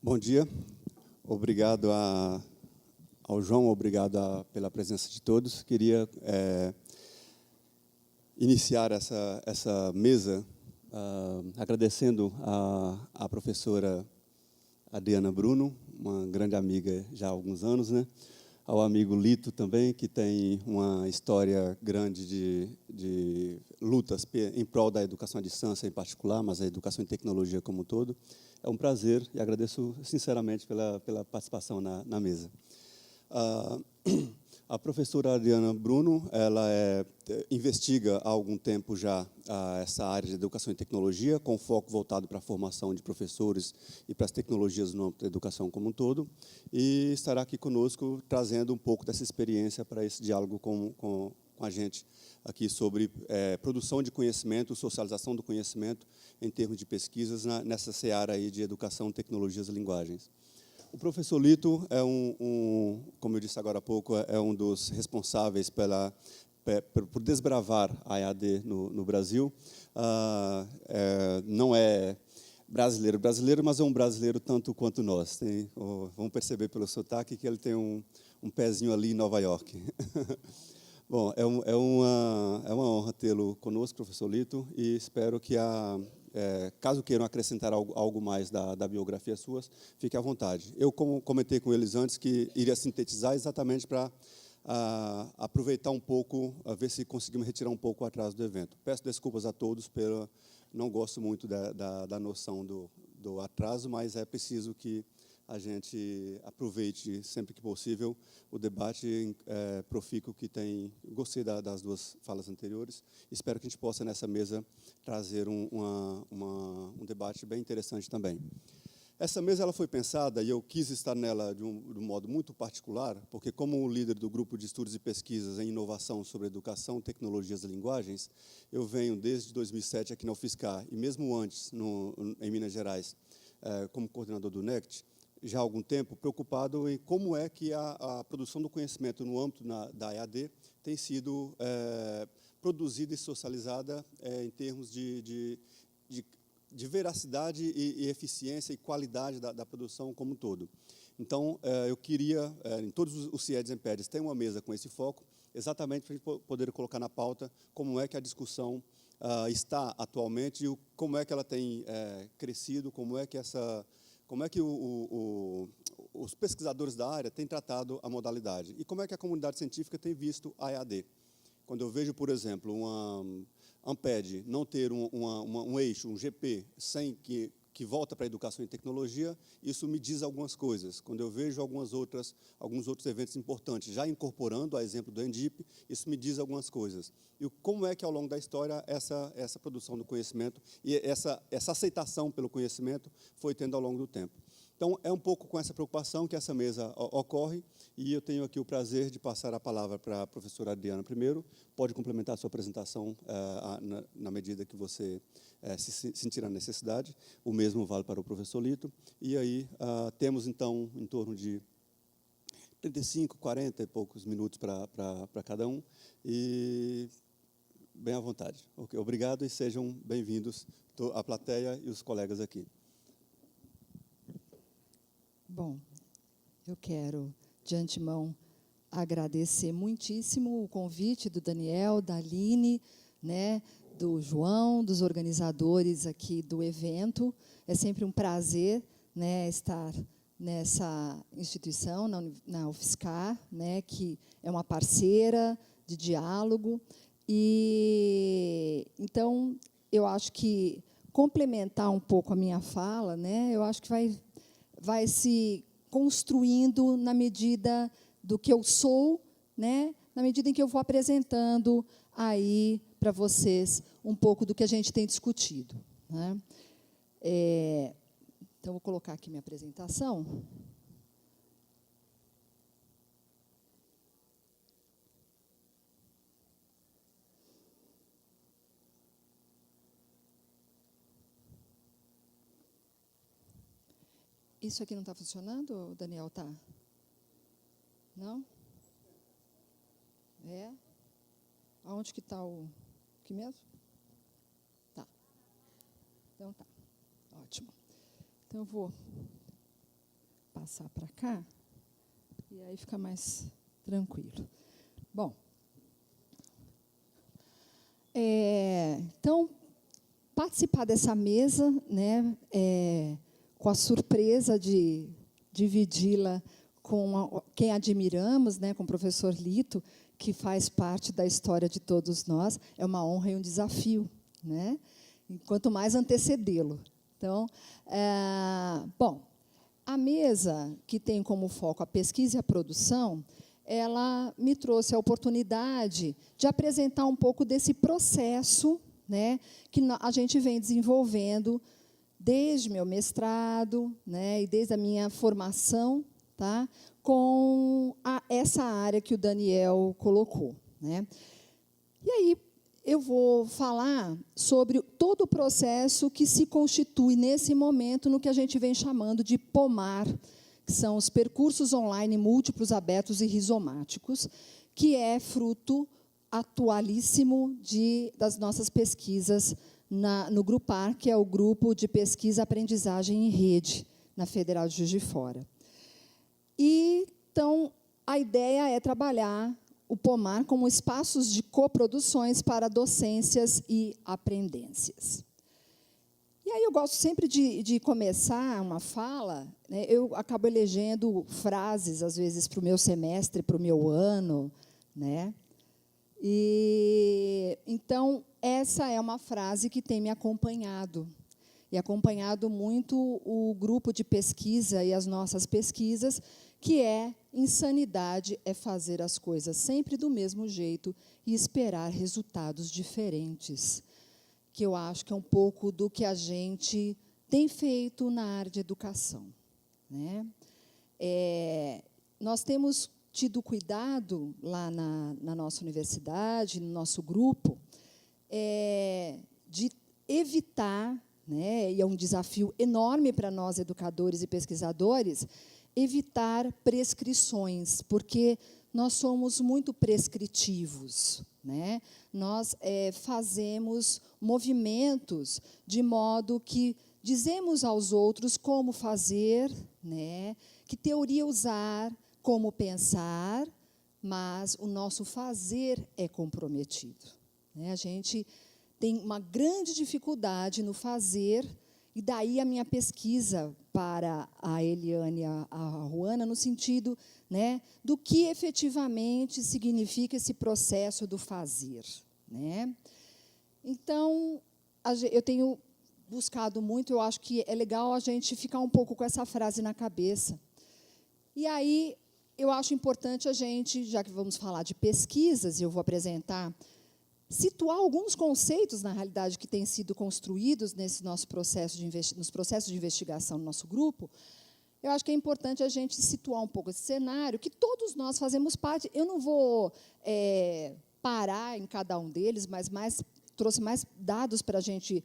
Bom dia. Obrigado ao João, obrigado pela presença de todos. Queria iniciar essa mesa agradecendo à professora Adriana Bruno, uma grande amiga já há alguns anos, né? Ao amigo Lito também, que tem uma história grande de lutas em prol da educação à distância em particular, mas a educação em tecnologia como um todo. É um prazer e agradeço sinceramente pela participação na mesa. A professora Adriana Bruno, ela investiga há algum tempo já essa área de educação e tecnologia, com foco voltado para a formação de professores e para as tecnologias no âmbito da educação como um todo, e estará aqui conosco trazendo um pouco dessa experiência para esse diálogo com a gente aqui sobre produção de conhecimento, socialização do conhecimento em termos de pesquisas nessa seara aí de educação, tecnologias e linguagens. O professor Lito é como eu disse agora há pouco, é um dos responsáveis por desbravar a EAD no Brasil. Não é brasileiro, mas é um brasileiro tanto quanto nós. Vamos perceber pelo sotaque que ele tem um pezinho ali em Nova York. Bom, é uma honra tê-lo conosco, professor Lito, e espero que caso queiram acrescentar algo mais da biografia suas, fique à vontade. Eu comentei com eles antes que iria sintetizar exatamente para aproveitar um pouco, ver se conseguimos retirar um pouco o atraso do evento. Peço desculpas a todos, não gosto muito da noção do atraso, mas é preciso que a gente aproveite sempre que possível o debate profícuo que tem. Gostei das duas falas anteriores. Espero que a gente possa, nessa mesa, trazer um debate bem interessante também. Essa mesa ela foi pensada, e eu quis estar nela de um modo muito particular, porque como líder do grupo de estudos e pesquisas em inovação sobre educação, tecnologias e linguagens, eu venho desde 2007 aqui na UFSCar, e mesmo antes, em Minas Gerais, como coordenador do NECT, já há algum tempo, preocupado em como é que a produção do conhecimento no âmbito da EAD tem sido produzida e socializada em termos de veracidade e eficiência e qualidade da produção como um todo. Então, eu queria, em todos os CIEDs e PEDs, ter uma mesa com esse foco, exatamente para a gente poder colocar na pauta como é que a discussão está atualmente e como é que ela tem crescido, como é que os pesquisadores da área têm tratado a modalidade e como é que a comunidade científica tem visto a EAD. Quando eu vejo, por exemplo, uma Amped não ter um eixo, um GP, que volta para a educação e tecnologia, isso me diz algumas coisas. Quando eu vejo alguns outros eventos importantes, já incorporando, a exemplo do ENDIP, isso me diz algumas coisas. E como é que, ao longo da história, essa produção do conhecimento e essa aceitação pelo conhecimento foi tendo ao longo do tempo. Então, é um pouco com essa preocupação que essa mesa ocorre, e eu tenho aqui o prazer de passar a palavra para a professora Adriana primeiro. Pode complementar a sua apresentação na medida que você se sentir a necessidade. O mesmo vale para o professor Lito. E aí temos, então, em torno de 35, 40 e poucos minutos para cada um. E bem à vontade. Okay, obrigado e sejam bem-vindos a plateia e os colegas aqui. Bom, eu quero, de antemão, agradecer muitíssimo o convite do Daniel, da Aline, né, do João, dos organizadores aqui do evento. É sempre um prazer, né, estar nessa instituição, na UFSCar, né, que é uma parceira de diálogo. E, então, eu acho que complementar um pouco a minha fala, né, eu acho que vai se construindo na medida do que eu sou, né? Na medida em que eu vou apresentando aí para vocês um pouco do que a gente tem discutido, né? Então, vou colocar aqui minha apresentação. Isso aqui não está funcionando, Daniel? Tá? Não? Aonde que está o... Aqui mesmo? Tá. Então, tá. Ótimo. Então, eu vou passar para cá, e aí fica mais tranquilo. Bom, então, participar dessa mesa, né, com a surpresa de dividi-la com quem admiramos, né, com o professor Lito, que faz parte da história de todos nós, é uma honra e um desafio, né? E quanto mais antecedê-lo. Então, bom, a mesa que tem como foco a pesquisa e a produção, ela me trouxe a oportunidade de apresentar um pouco desse processo, né, que a gente vem desenvolvendo desde meu mestrado, né, e desde a minha formação, tá, com essa área que o Daniel colocou, né. E aí eu vou falar sobre todo o processo que se constitui nesse momento no que a gente vem chamando de POMAR, que são os percursos online múltiplos, abertos e rizomáticos, que é fruto atualíssimo das nossas pesquisas no Grupar, que é o Grupo de Pesquisa e Aprendizagem em Rede, na Federal de Juiz de Fora. E, então, a ideia é trabalhar o POMAR como espaços de coproduções para docências e aprendências. E aí eu gosto sempre de começar uma fala, né, eu acabo elegendo frases, às vezes, para o meu semestre, para o meu ano, né? E, então, essa é uma frase que tem me acompanhado, e acompanhado muito o grupo de pesquisa e as nossas pesquisas, que é: insanidade é fazer as coisas sempre do mesmo jeito e esperar resultados diferentes, que eu acho que é um pouco do que a gente tem feito na área de educação, né? Nós temos tido cuidado lá na nossa universidade, no nosso grupo, de evitar, né, e é um desafio enorme para nós, educadores e pesquisadores, evitar prescrições, porque nós somos muito prescritivos, né? Nós fazemos movimentos de modo que dizemos aos outros como fazer, né? Que teoria usar, como pensar, mas o nosso fazer é comprometido, né? A gente tem uma grande dificuldade no fazer, e daí a minha pesquisa para a Eliane e a Ruana, no sentido, né, do que efetivamente significa esse processo do fazer, né? Então, eu tenho buscado muito, eu acho que é legal a gente ficar um pouco com essa frase na cabeça. E aí, eu acho importante a gente, já que vamos falar de pesquisas, e eu vou apresentar, situar alguns conceitos, na realidade, que têm sido construídos nesse nosso processo nos processos de investigação do nosso grupo. Eu acho que é importante a gente situar um pouco esse cenário, que todos nós fazemos parte. Eu não vou parar em cada um deles, mas trouxe mais dados para a gente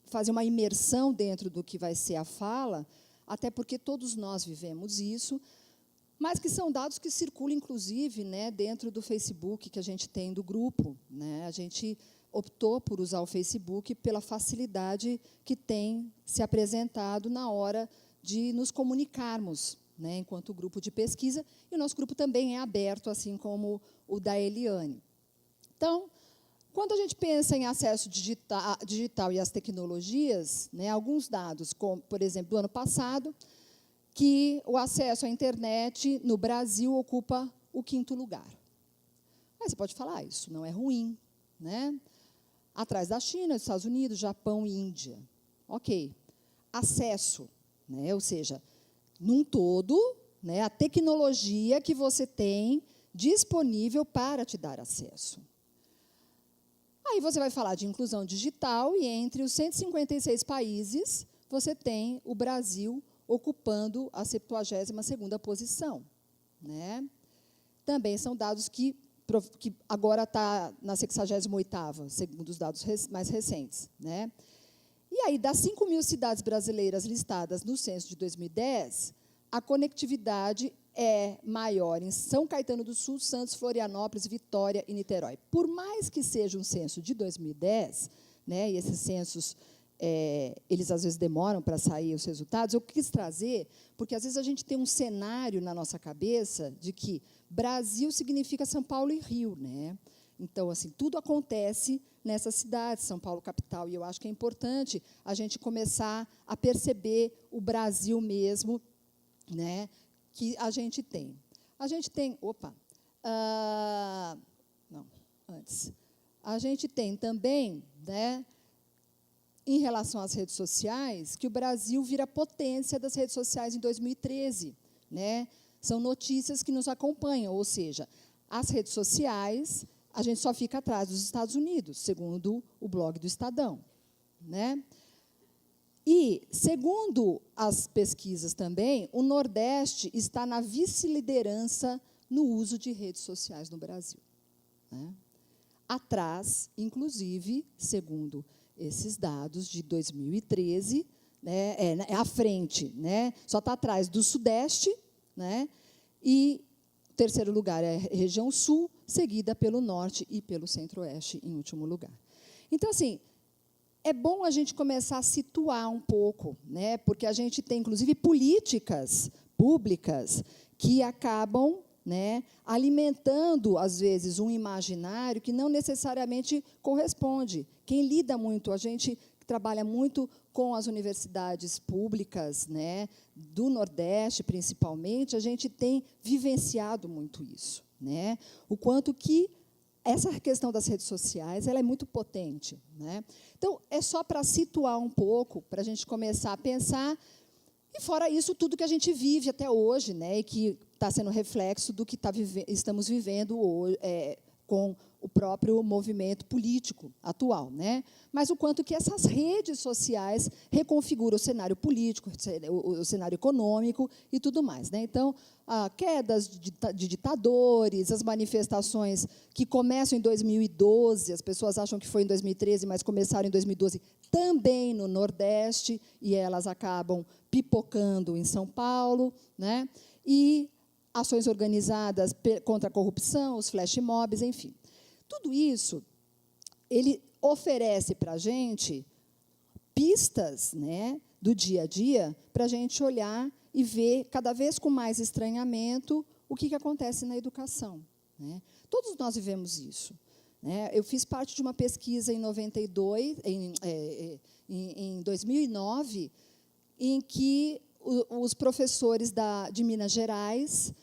fazer uma imersão dentro do que vai ser a fala, até porque todos nós vivemos isso, mas que são dados que circulam, inclusive, né, dentro do Facebook que a gente tem do grupo, né? A gente optou por usar o Facebook pela facilidade que tem se apresentado na hora de nos comunicarmos, né, enquanto grupo de pesquisa, e o nosso grupo também é aberto, assim como o da Eliane. Então, quando a gente pensa em acesso digital e as tecnologias, né, alguns dados, como, por exemplo, do ano passado, que o acesso à internet no Brasil ocupa o 5º lugar. Aí você pode falar, isso não é ruim, né? Atrás da China, Estados Unidos, Japão e Índia. Ok. Acesso, né? Ou seja, num todo, né, a tecnologia que você tem disponível para te dar acesso. Aí você vai falar de inclusão digital, e entre os 156 países, você tem o Brasil ocupando a 72ª posição, né? Também são dados que agora está na 68ª, segundo os dados mais recentes, né? E aí, das 5.000 cidades brasileiras listadas no censo de 2010, a conectividade é maior em São Caetano do Sul, Santos, Florianópolis, Vitória e Niterói. Por mais que seja um censo de 2010, né, e esses censos eles às vezes demoram para sair os resultados. Eu quis trazer, porque às vezes a gente tem um cenário na nossa cabeça de que Brasil significa São Paulo e Rio, né? Então, assim, tudo acontece nessa cidade, São Paulo capital, e eu acho que é importante a gente começar a perceber o Brasil mesmo, né, que a gente tem. A gente tem, não, antes. A gente tem também, né, em relação às redes sociais, que o Brasil vira potência das redes sociais em 2013, né? São notícias que nos acompanham, ou seja, as redes sociais, a gente só fica atrás dos Estados Unidos, segundo o blog do Estadão, né? E, segundo as pesquisas também, o Nordeste está na vice-liderança no uso de redes sociais no Brasil, né? Atrás, inclusive, segundo esses dados de 2013, né, é à frente, né? Só está atrás do Sudeste, né? E o terceiro lugar é a região Sul, seguida pelo Norte e pelo Centro-Oeste, em último lugar. Então, assim, é bom a gente começar a situar um pouco, né? Porque a gente tem, inclusive, políticas públicas que acabam, né, alimentando, às vezes, um imaginário que não necessariamente corresponde. Quem lida muito, a gente trabalha muito com as universidades públicas, né, do Nordeste, principalmente, a gente tem vivenciado muito isso, né? O quanto que essa questão das redes sociais ela é muito potente, né? Então, é só para situar um pouco, para a gente começar a pensar. E, fora isso, tudo que a gente vive até hoje, né, e que está sendo reflexo do que estamos vivendo hoje, com o próprio movimento político atual, né? Mas o quanto que essas redes sociais reconfiguram o cenário político, o cenário econômico e tudo mais, né? Então, quedas de ditadores, as manifestações que começam em 2012, as pessoas acham que foi em 2013, mas começaram em 2012 também no Nordeste, e elas acabam pipocando em São Paulo, né? E ações organizadas contra a corrupção, os flash mobs, enfim. Tudo isso, ele oferece para a gente pistas, né, do dia a dia para a gente olhar e ver, cada vez com mais estranhamento, o que acontece na educação, né? Todos nós vivemos isso, né? Eu fiz parte de uma pesquisa em 2009, em que os professores de Minas Gerais,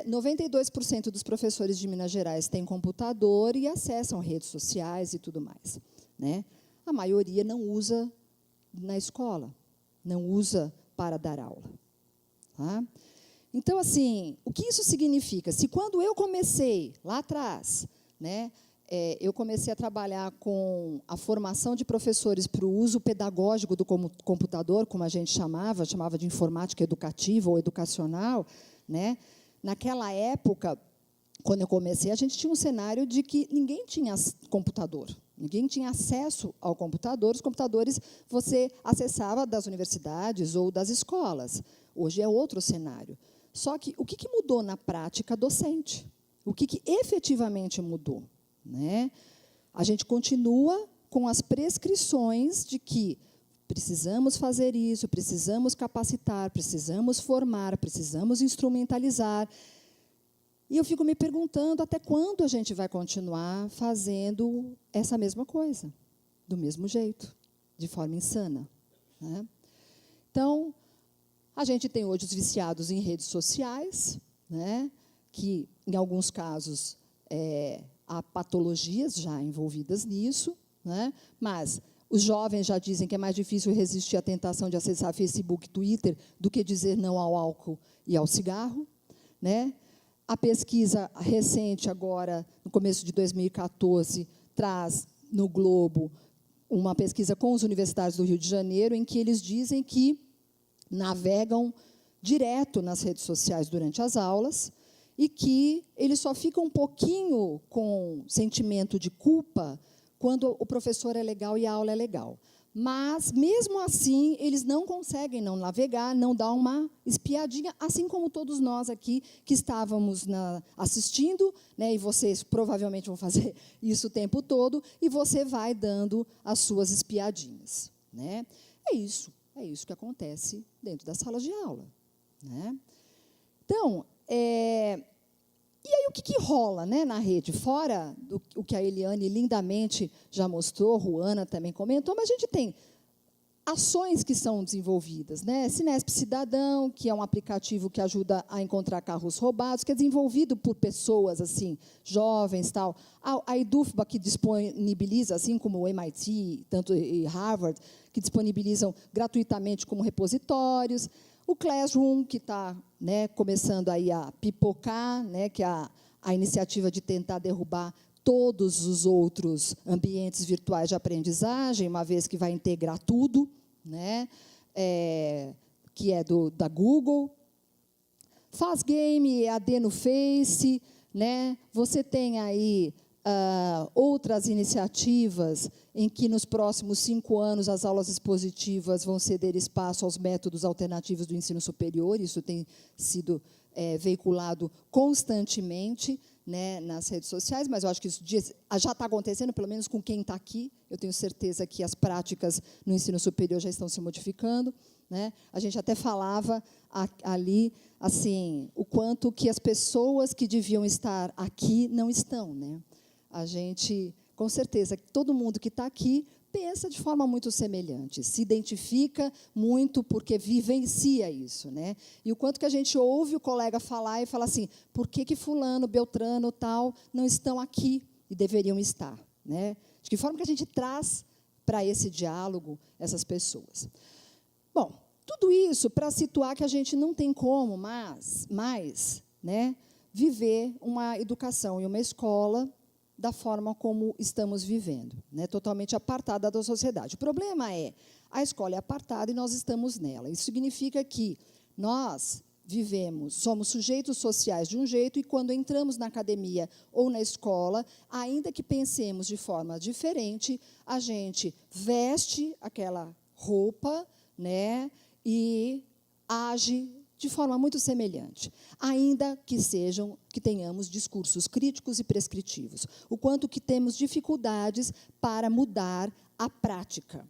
92% dos professores de Minas Gerais têm computador e acessam redes sociais e tudo mais, né? A maioria não usa na escola, não usa para dar aula, tá? Então, assim, o que isso significa? Se quando eu comecei, lá atrás, né, eu comecei a trabalhar com a formação de professores para o uso pedagógico do computador, como a gente chamava de informática educativa ou educacional, né? Naquela época, quando eu comecei, a gente tinha um cenário de que ninguém tinha computador, ninguém tinha acesso ao computador. Os computadores você acessava das universidades ou das escolas. Hoje é outro cenário. Só que o que mudou na prática docente? O que efetivamente mudou, né? A gente continua com as prescrições de que precisamos fazer isso, precisamos capacitar, precisamos formar, precisamos instrumentalizar. E eu fico me perguntando até quando a gente vai continuar fazendo essa mesma coisa, do mesmo jeito, de forma insana, né? Então, a gente tem hoje os viciados em redes sociais, né, que, em alguns casos, há patologias já envolvidas nisso, né, mas os jovens já dizem que é mais difícil resistir à tentação de acessar Facebook, Twitter, do que dizer não ao álcool e ao cigarro, né? A pesquisa recente, agora, no começo de 2014, traz no Globo uma pesquisa com os universitários do Rio de Janeiro, em que eles dizem que navegam direto nas redes sociais durante as aulas e que eles só ficam um pouquinho com sentimento de culpa quando o professor é legal e a aula é legal. Mas, mesmo assim, eles não conseguem não navegar, não dar uma espiadinha, assim como todos nós aqui que estávamos assistindo, né, e vocês provavelmente vão fazer isso o tempo todo, e você vai dando as suas espiadinhas, né? É isso que acontece dentro da sala de aula, né? Então, e aí o que rola, né, na rede? Fora o que a Eliane lindamente já mostrou, a Ruana também comentou, mas a gente tem ações que são desenvolvidas, né? Cinesp Cidadão, que é um aplicativo que ajuda a encontrar carros roubados, que é desenvolvido por pessoas assim, jovens, tal. A EDUFBA, que disponibiliza, assim como o MIT, tanto e Harvard, que disponibilizam gratuitamente como repositórios. O Classroom, que está, né, começando aí a pipocar, né, que é a iniciativa de tentar derrubar todos os outros ambientes virtuais de aprendizagem, uma vez que vai integrar tudo, né? Que é da Google. Faz Game, EAD no Face, né? Você tem aí outras iniciativas em que, nos próximos 5 anos, as aulas expositivas vão ceder espaço aos métodos alternativos do ensino superior. Isso tem sido veiculado constantemente, né, nas redes sociais, mas eu acho que isso já está acontecendo, pelo menos com quem está aqui. Eu tenho certeza que as práticas no ensino superior já estão se modificando, né? A gente até falava ali, assim, o quanto que as pessoas que deviam estar aqui não estão, né? A gente, com certeza, todo mundo que está aqui pensa de forma muito semelhante, se identifica muito porque vivencia isso, né? E o quanto que a gente ouve o colega falar e fala assim, por que fulano, beltrano, tal, não estão aqui e deveriam estar, né? De que forma que a gente traz para esse diálogo essas pessoas? Bom, tudo isso para situar que a gente não tem como mais, né, viver uma educação e uma escola da forma como estamos vivendo, né, totalmente apartada da sociedade. O problema é, a escola é apartada e nós estamos nela. Isso significa que nós somos sujeitos sociais de um jeito, e quando entramos na academia ou na escola, ainda que pensemos de forma diferente, a gente veste aquela roupa, né, e age de forma muito semelhante, ainda que tenhamos discursos críticos e prescritivos. O quanto que temos dificuldades para mudar a prática,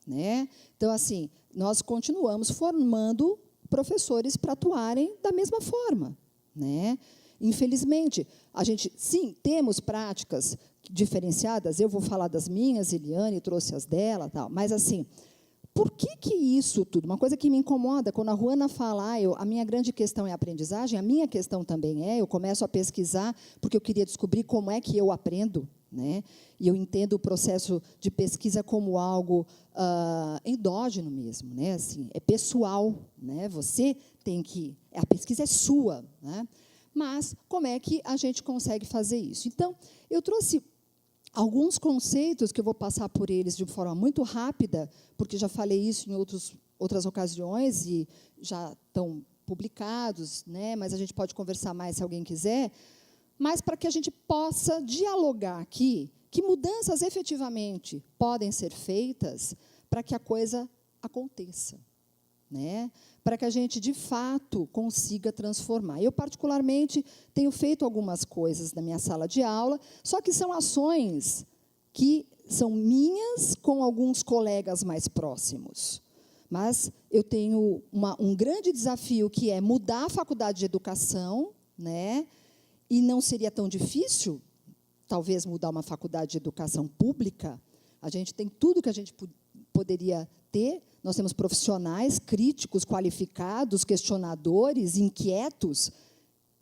né? Então, assim, nós continuamos formando professores para atuarem da mesma forma, né? Infelizmente, a gente, sim, temos práticas diferenciadas. Eu vou falar das minhas, Eliane trouxe as dela, tal, mas, assim, por que isso tudo? Uma coisa que me incomoda, quando a Ruana fala, a minha grande questão é a aprendizagem, a minha questão também eu começo a pesquisar, porque eu queria descobrir como é que eu aprendo, né? E eu entendo o processo de pesquisa como algo endógeno mesmo, né? Assim, é pessoal, né? Você tem que... A pesquisa é sua, né? Mas como é que a gente consegue fazer isso? Então, eu trouxe alguns conceitos que eu vou passar por eles de forma muito rápida, porque já falei isso em outras ocasiões e já estão publicados, né? Mas a gente pode conversar mais se alguém quiser, mas para que a gente possa dialogar aqui que mudanças efetivamente podem ser feitas para que a coisa aconteça, né? Para que a gente, de fato, consiga transformar. Eu, particularmente, tenho feito algumas coisas na minha sala de aula, só que são ações que são minhas com alguns colegas mais próximos. Mas eu tenho um grande desafio, que é mudar a faculdade de educação, né? E não seria tão difícil, talvez, mudar uma faculdade de educação pública. A gente tem tudo que a gente poderia ter. Nós temos profissionais críticos, qualificados, questionadores, inquietos,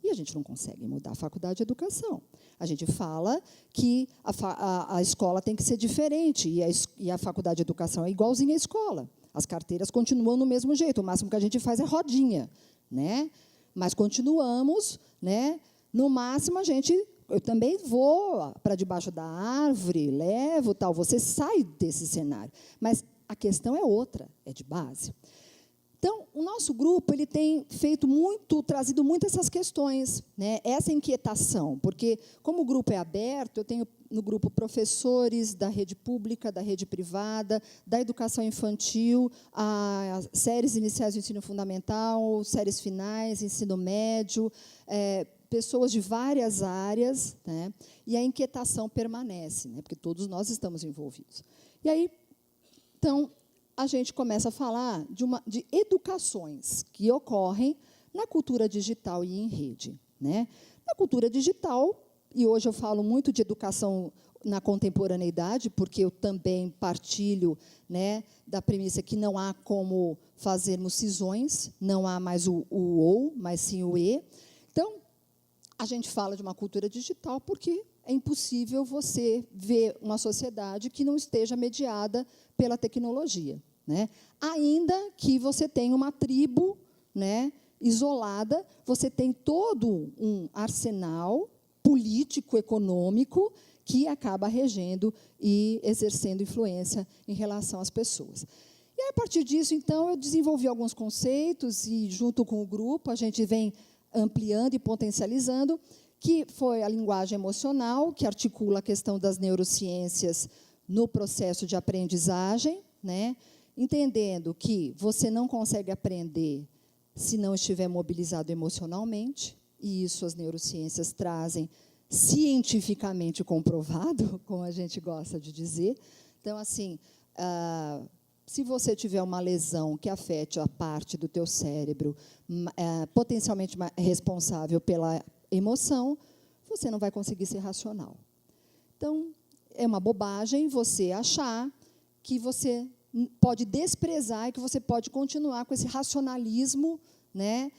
e a gente não consegue mudar a faculdade de educação. A gente fala que a escola tem que ser diferente, e a faculdade de educação é igualzinha à escola. As carteiras continuam do mesmo jeito, o máximo que a gente faz é rodinha, né? Mas continuamos, né? No máximo, eu também vou para debaixo da árvore, levo, tal, você sai desse cenário. Mas a questão é outra, é de base. Então, o nosso grupo ele tem trazido muito essas questões, né? Essa inquietação, porque, como o grupo é aberto, eu tenho no grupo professores da rede pública, da rede privada, da educação infantil, as séries iniciais do ensino fundamental, séries finais, ensino médio, pessoas de várias áreas, né? E a inquietação permanece, né? Porque todos nós estamos envolvidos. E aí, então, a gente começa a falar de educações que ocorrem na cultura digital e em rede, né? Na cultura digital, e hoje eu falo muito de educação na contemporaneidade, porque eu também partilho, né, da premissa que não há como fazermos cisões, não há mais o ou, mas sim o e. Então, a gente fala de uma cultura digital porque é impossível você ver uma sociedade que não esteja mediada pela tecnologia, né? Ainda que você tenha uma tribo, né, isolada, você tem todo um arsenal político, econômico, que acaba regendo e exercendo influência em relação às pessoas. E, a partir disso, então, eu desenvolvi alguns conceitos e, junto com o grupo, a gente vem ampliando e potencializando, que foi a linguagem emocional, que articula a questão das neurociências no processo de aprendizagem, né? Entendendo que você não consegue aprender se não estiver mobilizado emocionalmente, e isso as neurociências trazem cientificamente comprovado, como a gente gosta de dizer. Então, assim, se você tiver uma lesão que afete a parte do teu cérebro potencialmente responsável pela emoção, você não vai conseguir ser racional. Então, é uma bobagem você achar que você pode desprezar e que você pode continuar com esse racionalismo, né,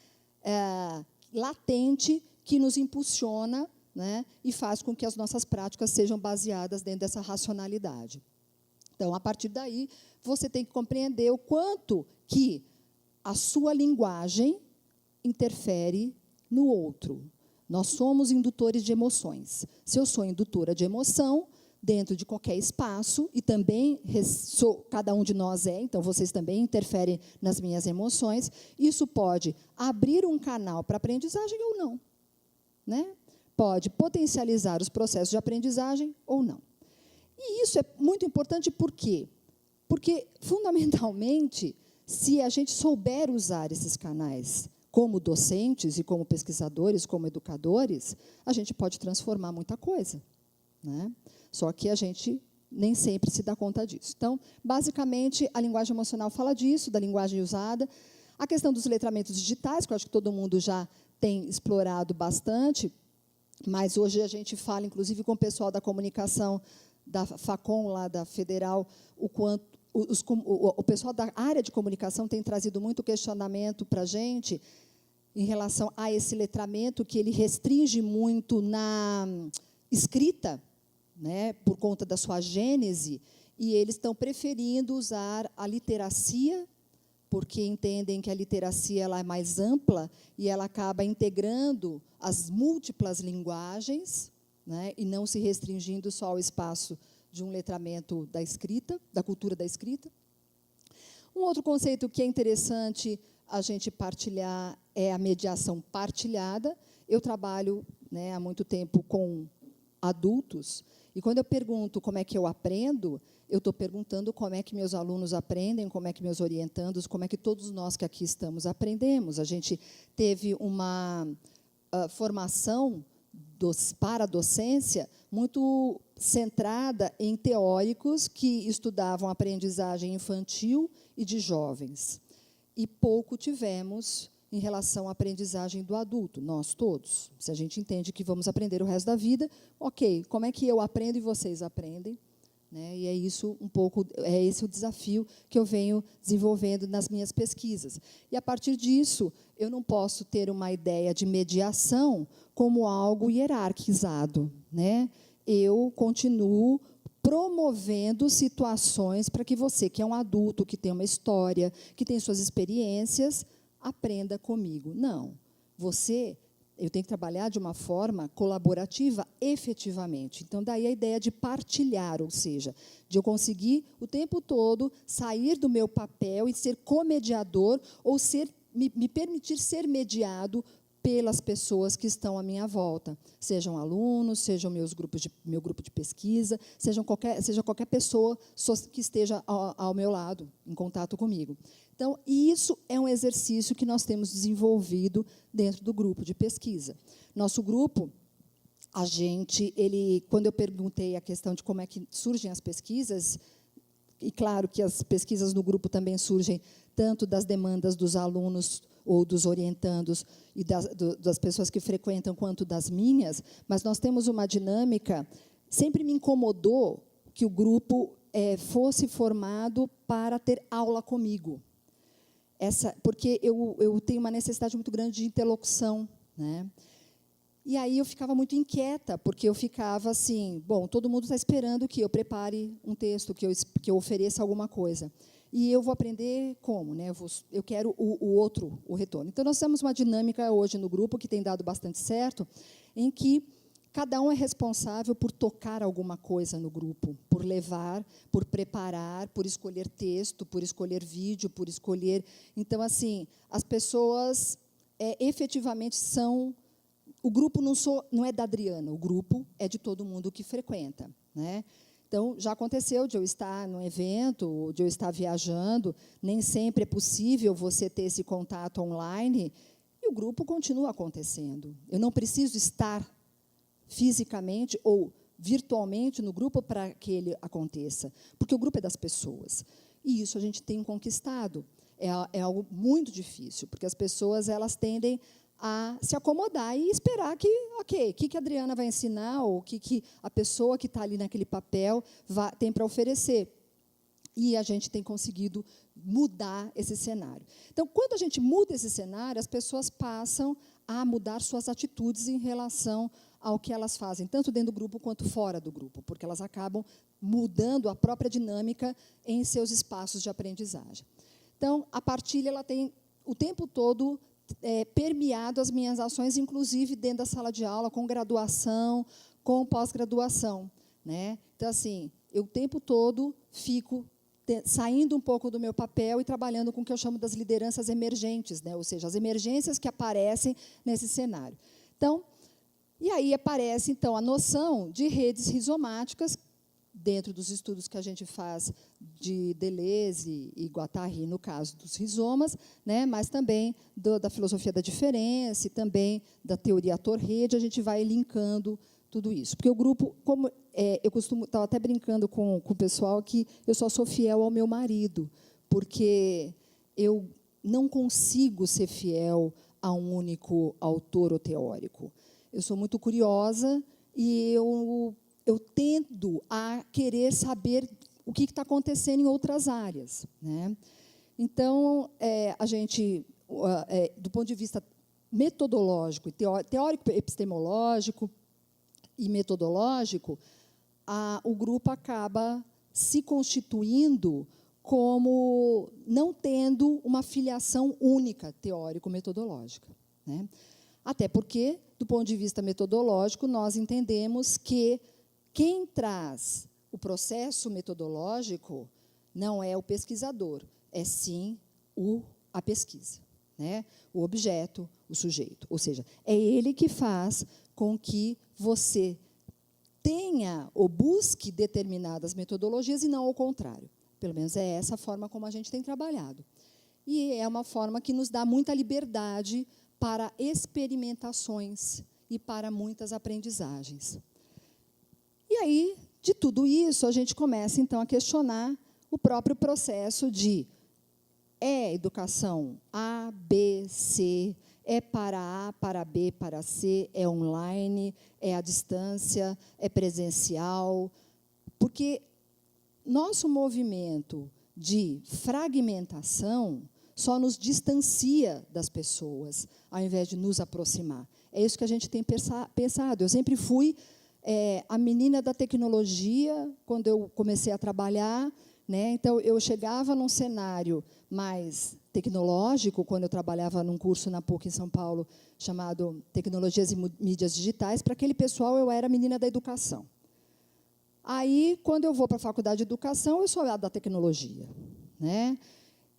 latente que nos impulsiona, né, e faz com que as nossas práticas sejam baseadas dentro dessa racionalidade. Então, a partir daí, você tem que compreender o quanto que a sua linguagem interfere no outro. Nós somos indutores de emoções. Se eu sou indutora de emoção, dentro de qualquer espaço, e também cada um de nós então vocês também interferem nas minhas emoções, isso pode abrir um canal para aprendizagem ou não, né? Pode potencializar os processos de aprendizagem ou não. E isso é muito importante por quê? Porque, fundamentalmente, se a gente souber usar esses canais como docentes e como pesquisadores, como educadores, a gente pode transformar muita coisa, né? Só que a gente nem sempre se dá conta disso. Então, basicamente, a linguagem emocional fala disso, da linguagem usada. A questão dos letramentos digitais, que eu acho que todo mundo já tem explorado bastante, mas hoje a gente fala, inclusive, com o pessoal da comunicação, da FACOM, lá da Federal, o quanto o pessoal da área de comunicação tem trazido muito questionamento para a gente em relação a esse letramento, que ele restringe muito na escrita, né, por conta da sua gênese, e eles estão preferindo usar a literacia, porque entendem que a literacia ela é mais ampla e ela acaba integrando as múltiplas linguagens, né, e não se restringindo só ao espaço de um letramento da escrita, da cultura da escrita. Um outro conceito que é interessante a gente partilhar é a mediação partilhada. Eu trabalho, né, há muito tempo com adultos, e quando eu pergunto como é que eu aprendo, eu estou perguntando como é que meus alunos aprendem, como é que meus orientandos, como é que todos nós que aqui estamos aprendemos. A gente teve uma formação para a docência muito centrada em teóricos que estudavam aprendizagem infantil e de jovens. E pouco tivemos em relação à aprendizagem do adulto, nós todos. Se a gente entende que vamos aprender o resto da vida, ok, como é que eu aprendo e vocês aprendem? Né? E é isso é esse o desafio que eu venho desenvolvendo nas minhas pesquisas. E, a partir disso, eu não posso ter uma ideia de mediação como algo hierarquizado, né? Eu continuo promovendo situações para que você, que é um adulto, que tem uma história, que tem suas experiências, aprenda comigo. Não. Eu tenho que trabalhar de uma forma colaborativa, efetivamente. Então, daí a ideia de partilhar, ou seja, de eu conseguir o tempo todo sair do meu papel e ser comediador ou me permitir ser mediado pelas pessoas que estão à minha volta, sejam alunos, sejam meu grupo de pesquisa, seja qualquer pessoa que esteja ao meu lado, em contato comigo. Então, isso é um exercício que nós temos desenvolvido dentro do grupo de pesquisa. Nosso grupo, quando eu perguntei a questão de como é que surgem as pesquisas, e claro que as pesquisas no grupo também surgem tanto das demandas dos alunos ou dos orientandos e das pessoas que frequentam, quanto das minhas, mas nós temos uma dinâmica. Sempre me incomodou que o grupo fosse formado para ter aula comigo. Porque eu tenho uma necessidade muito grande de interlocução, né? E aí eu ficava muito inquieta, porque eu ficava assim, bom, todo mundo está esperando que eu prepare um texto, que eu ofereça alguma coisa. E eu vou aprender como, né? Eu quero o retorno. Então, nós temos uma dinâmica hoje no grupo que tem dado bastante certo, em que cada um é responsável por tocar alguma coisa no grupo, por levar, por preparar, por escolher texto, por escolher vídeo, por escolher... Então, assim, as pessoas efetivamente são... O grupo não é da Adriana, o grupo é de todo mundo que frequenta, né? Então, já aconteceu de eu estar num evento, de eu estar viajando, nem sempre é possível você ter esse contato online, e o grupo continua acontecendo. Eu não preciso estar fisicamente ou virtualmente no grupo para que ele aconteça, porque o grupo é das pessoas. E isso a gente tem conquistado. É algo muito difícil, porque as pessoas elas tendem a se acomodar e esperar que, ok, o que a Adriana vai ensinar, ou o que a pessoa que está ali naquele papel tem para oferecer. E a gente tem conseguido mudar esse cenário. Então, quando a gente muda esse cenário, as pessoas passam a mudar suas atitudes em relação ao que elas fazem, tanto dentro do grupo quanto fora do grupo, porque elas acabam mudando a própria dinâmica em seus espaços de aprendizagem. Então, a partilha ela tem o tempo todo permeado as minhas ações, inclusive dentro da sala de aula, com graduação, com pós-graduação, né? Então, assim, eu o tempo todo fico saindo um pouco do meu papel e trabalhando com o que eu chamo das lideranças emergentes, né? Ou seja, as emergências que aparecem nesse cenário. Então, e aí aparece, então, a noção de redes rizomáticas, dentro dos estudos que a gente faz de Deleuze e Guattari, no caso dos rizomas, né, mas também da filosofia da diferença e também da teoria ator-rede, a gente vai linkando tudo isso. Porque o grupo, como eu costumo, estava até brincando com o pessoal, que eu só sou fiel ao meu marido, porque eu não consigo ser fiel a um único autor ou teórico. Eu sou muito curiosa e eu tendo a querer saber o que está acontecendo em outras áreas, né? Então, a gente, do ponto de vista metodológico, teórico, epistemológico e metodológico, o grupo acaba se constituindo como não tendo uma filiação única teórico-metodológica, né? Até porque, do ponto de vista metodológico, nós entendemos que quem traz o processo metodológico não é o pesquisador, é sim a pesquisa, né? O objeto, o sujeito. Ou seja, é ele que faz com que você tenha ou busque determinadas metodologias e não ao contrário. Pelo menos é essa a forma como a gente tem trabalhado. E é uma forma que nos dá muita liberdade para experimentações e para muitas aprendizagens. E aí, de tudo isso, a gente começa, então, a questionar o próprio processo de educação A, B, C, para A, para B, para C, é online, é à distância, é presencial. Porque nosso movimento de fragmentação só nos distancia das pessoas, ao invés de nos aproximar. É isso que a gente tem pensado. Eu sempre fui a menina da tecnologia, quando eu comecei a trabalhar, né? Então, eu chegava num cenário mais tecnológico, quando eu trabalhava num curso na PUC, em São Paulo, chamado Tecnologias e Mídias Digitais. Para aquele pessoal, eu era a menina da educação. Aí, quando eu vou para a faculdade de educação, eu sou a da tecnologia, né?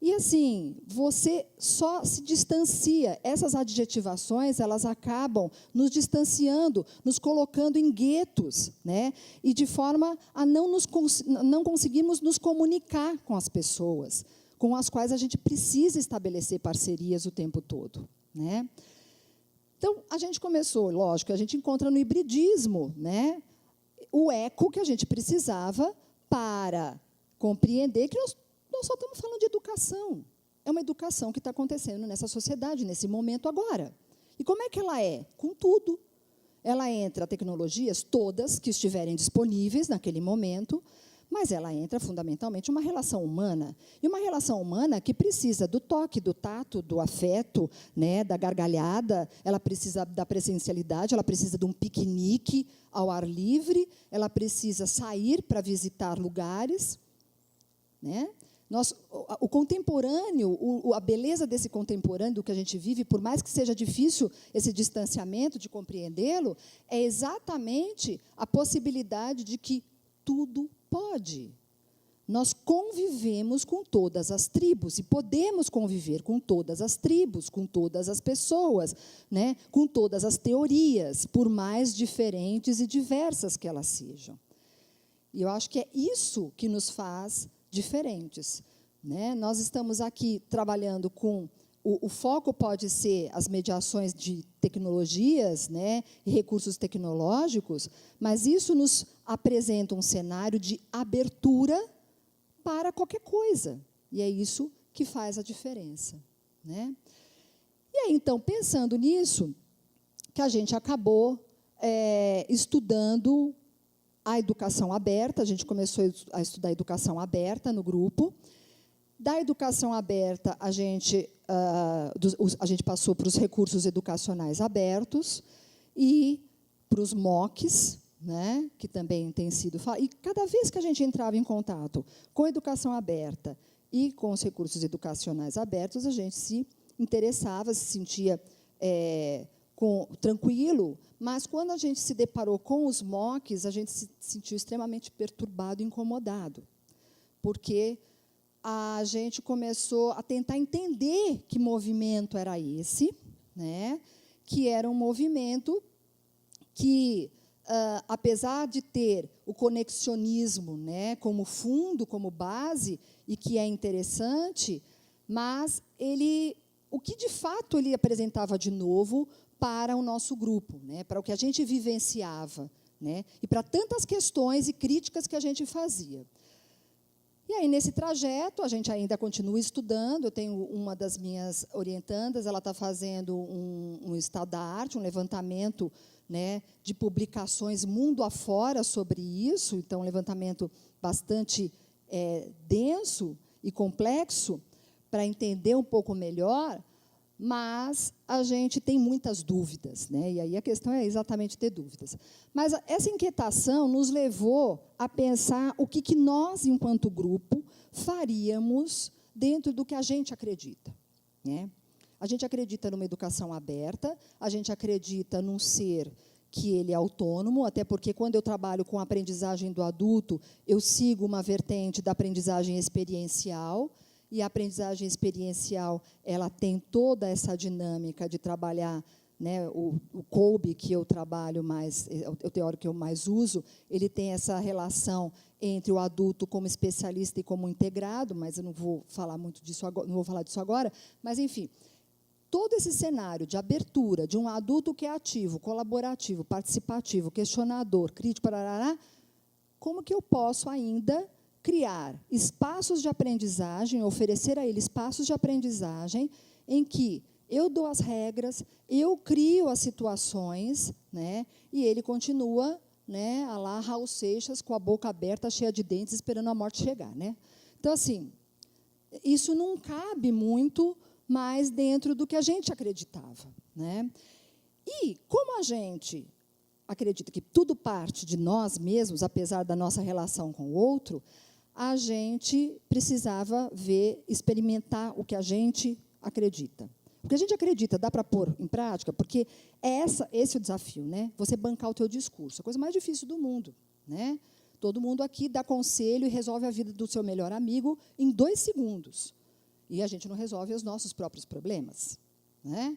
E, assim, você só se distancia. Essas adjetivações, elas acabam nos distanciando, nos colocando em guetos, né? E de forma a não conseguirmos nos comunicar com as pessoas, com as quais a gente precisa estabelecer parcerias o tempo todo, né? Então, a gente começou, lógico, a gente encontra no hibridismo, né, o eco que a gente precisava para compreender que nós só estamos falando de educação. É uma educação que está acontecendo nessa sociedade, nesse momento agora. E como é que ela é? Com tudo. Ela entra tecnologias todas que estiverem disponíveis naquele momento, mas ela entra fundamentalmente uma relação humana. E uma relação humana que precisa do toque, do tato, do afeto, né, da gargalhada, ela precisa da presencialidade, ela precisa de um piquenique ao ar livre, ela precisa sair para visitar lugares, né? O contemporâneo, a beleza desse contemporâneo, do que a gente vive, por mais que seja difícil esse distanciamento de compreendê-lo, é exatamente a possibilidade de que tudo pode. Nós convivemos com todas as tribos e podemos conviver com todas as tribos, com todas as pessoas, né, com todas as teorias, por mais diferentes e diversas que elas sejam. E eu acho que é isso que nos faz diferentes, né? Nós estamos aqui trabalhando com... O foco pode ser as mediações de tecnologias, né, e recursos tecnológicos, mas isso nos apresenta um cenário de abertura para qualquer coisa. E é isso que faz a diferença, né? E aí, então, pensando nisso, que a gente acabou estudando a educação aberta, a gente começou a estudar a educação aberta no grupo. Da educação aberta, a gente passou para os recursos educacionais abertos e para os MOOCs, né, que também tem sido... E cada vez que a gente entrava em contato com a educação aberta e com os recursos educacionais abertos, a gente se interessava, se sentia tranquilo, mas quando a gente se deparou com os MOOCs, a gente se sentiu extremamente perturbado e incomodado, porque a gente começou a tentar entender que movimento era esse, né, que era um movimento que, apesar de ter o conexionismo, né, como fundo, como base, e que é interessante, mas o que, de fato, ele apresentava de novo para o nosso grupo, né, para o que a gente vivenciava, né, e para tantas questões e críticas que a gente fazia. E aí, nesse trajeto, a gente ainda continua estudando. Eu tenho uma das minhas orientandas, ela está fazendo um estado da arte, um levantamento, né, de publicações mundo afora sobre isso, então, um levantamento bastante denso e complexo, para entender um pouco melhor, mas a gente tem muitas dúvidas, né? E aí a questão é exatamente ter dúvidas. Mas essa inquietação nos levou a pensar o que nós, enquanto grupo, faríamos dentro do que a gente acredita, né? A gente acredita numa educação aberta, a gente acredita num ser que ele é autônomo, até porque, quando eu trabalho com a aprendizagem do adulto, eu sigo uma vertente da aprendizagem experiencial. E a aprendizagem experiencial, ela tem toda essa dinâmica de trabalhar, né, o Kolbe, que eu trabalho mais, o teórico que eu mais uso, ele tem essa relação entre o adulto como especialista e como integrado, mas eu não vou falar muito disso agora, não vou falar disso agora, mas, enfim, todo esse cenário de abertura de um adulto que é ativo, colaborativo, participativo, questionador, crítico, parará, como que eu posso ainda criar espaços de aprendizagem, oferecer a ele espaços de aprendizagem em que eu dou as regras, eu crio as situações, né, e ele continua, né, a lá Raul Seixas, com a boca aberta, cheia de dentes, esperando a morte chegar, né? Então, assim, isso não cabe muito mais dentro do que a gente acreditava, né? E, como a gente acredita que tudo parte de nós mesmos, apesar da nossa relação com o outro, a gente precisava experimentar o que a gente acredita. O que a gente acredita dá para pôr em prática, porque esse é o desafio, né? Você bancar o teu discurso, a coisa mais difícil do mundo, né? Todo mundo aqui dá conselho e resolve a vida do seu melhor amigo em 2 segundos. E a gente não resolve os nossos próprios problemas, né?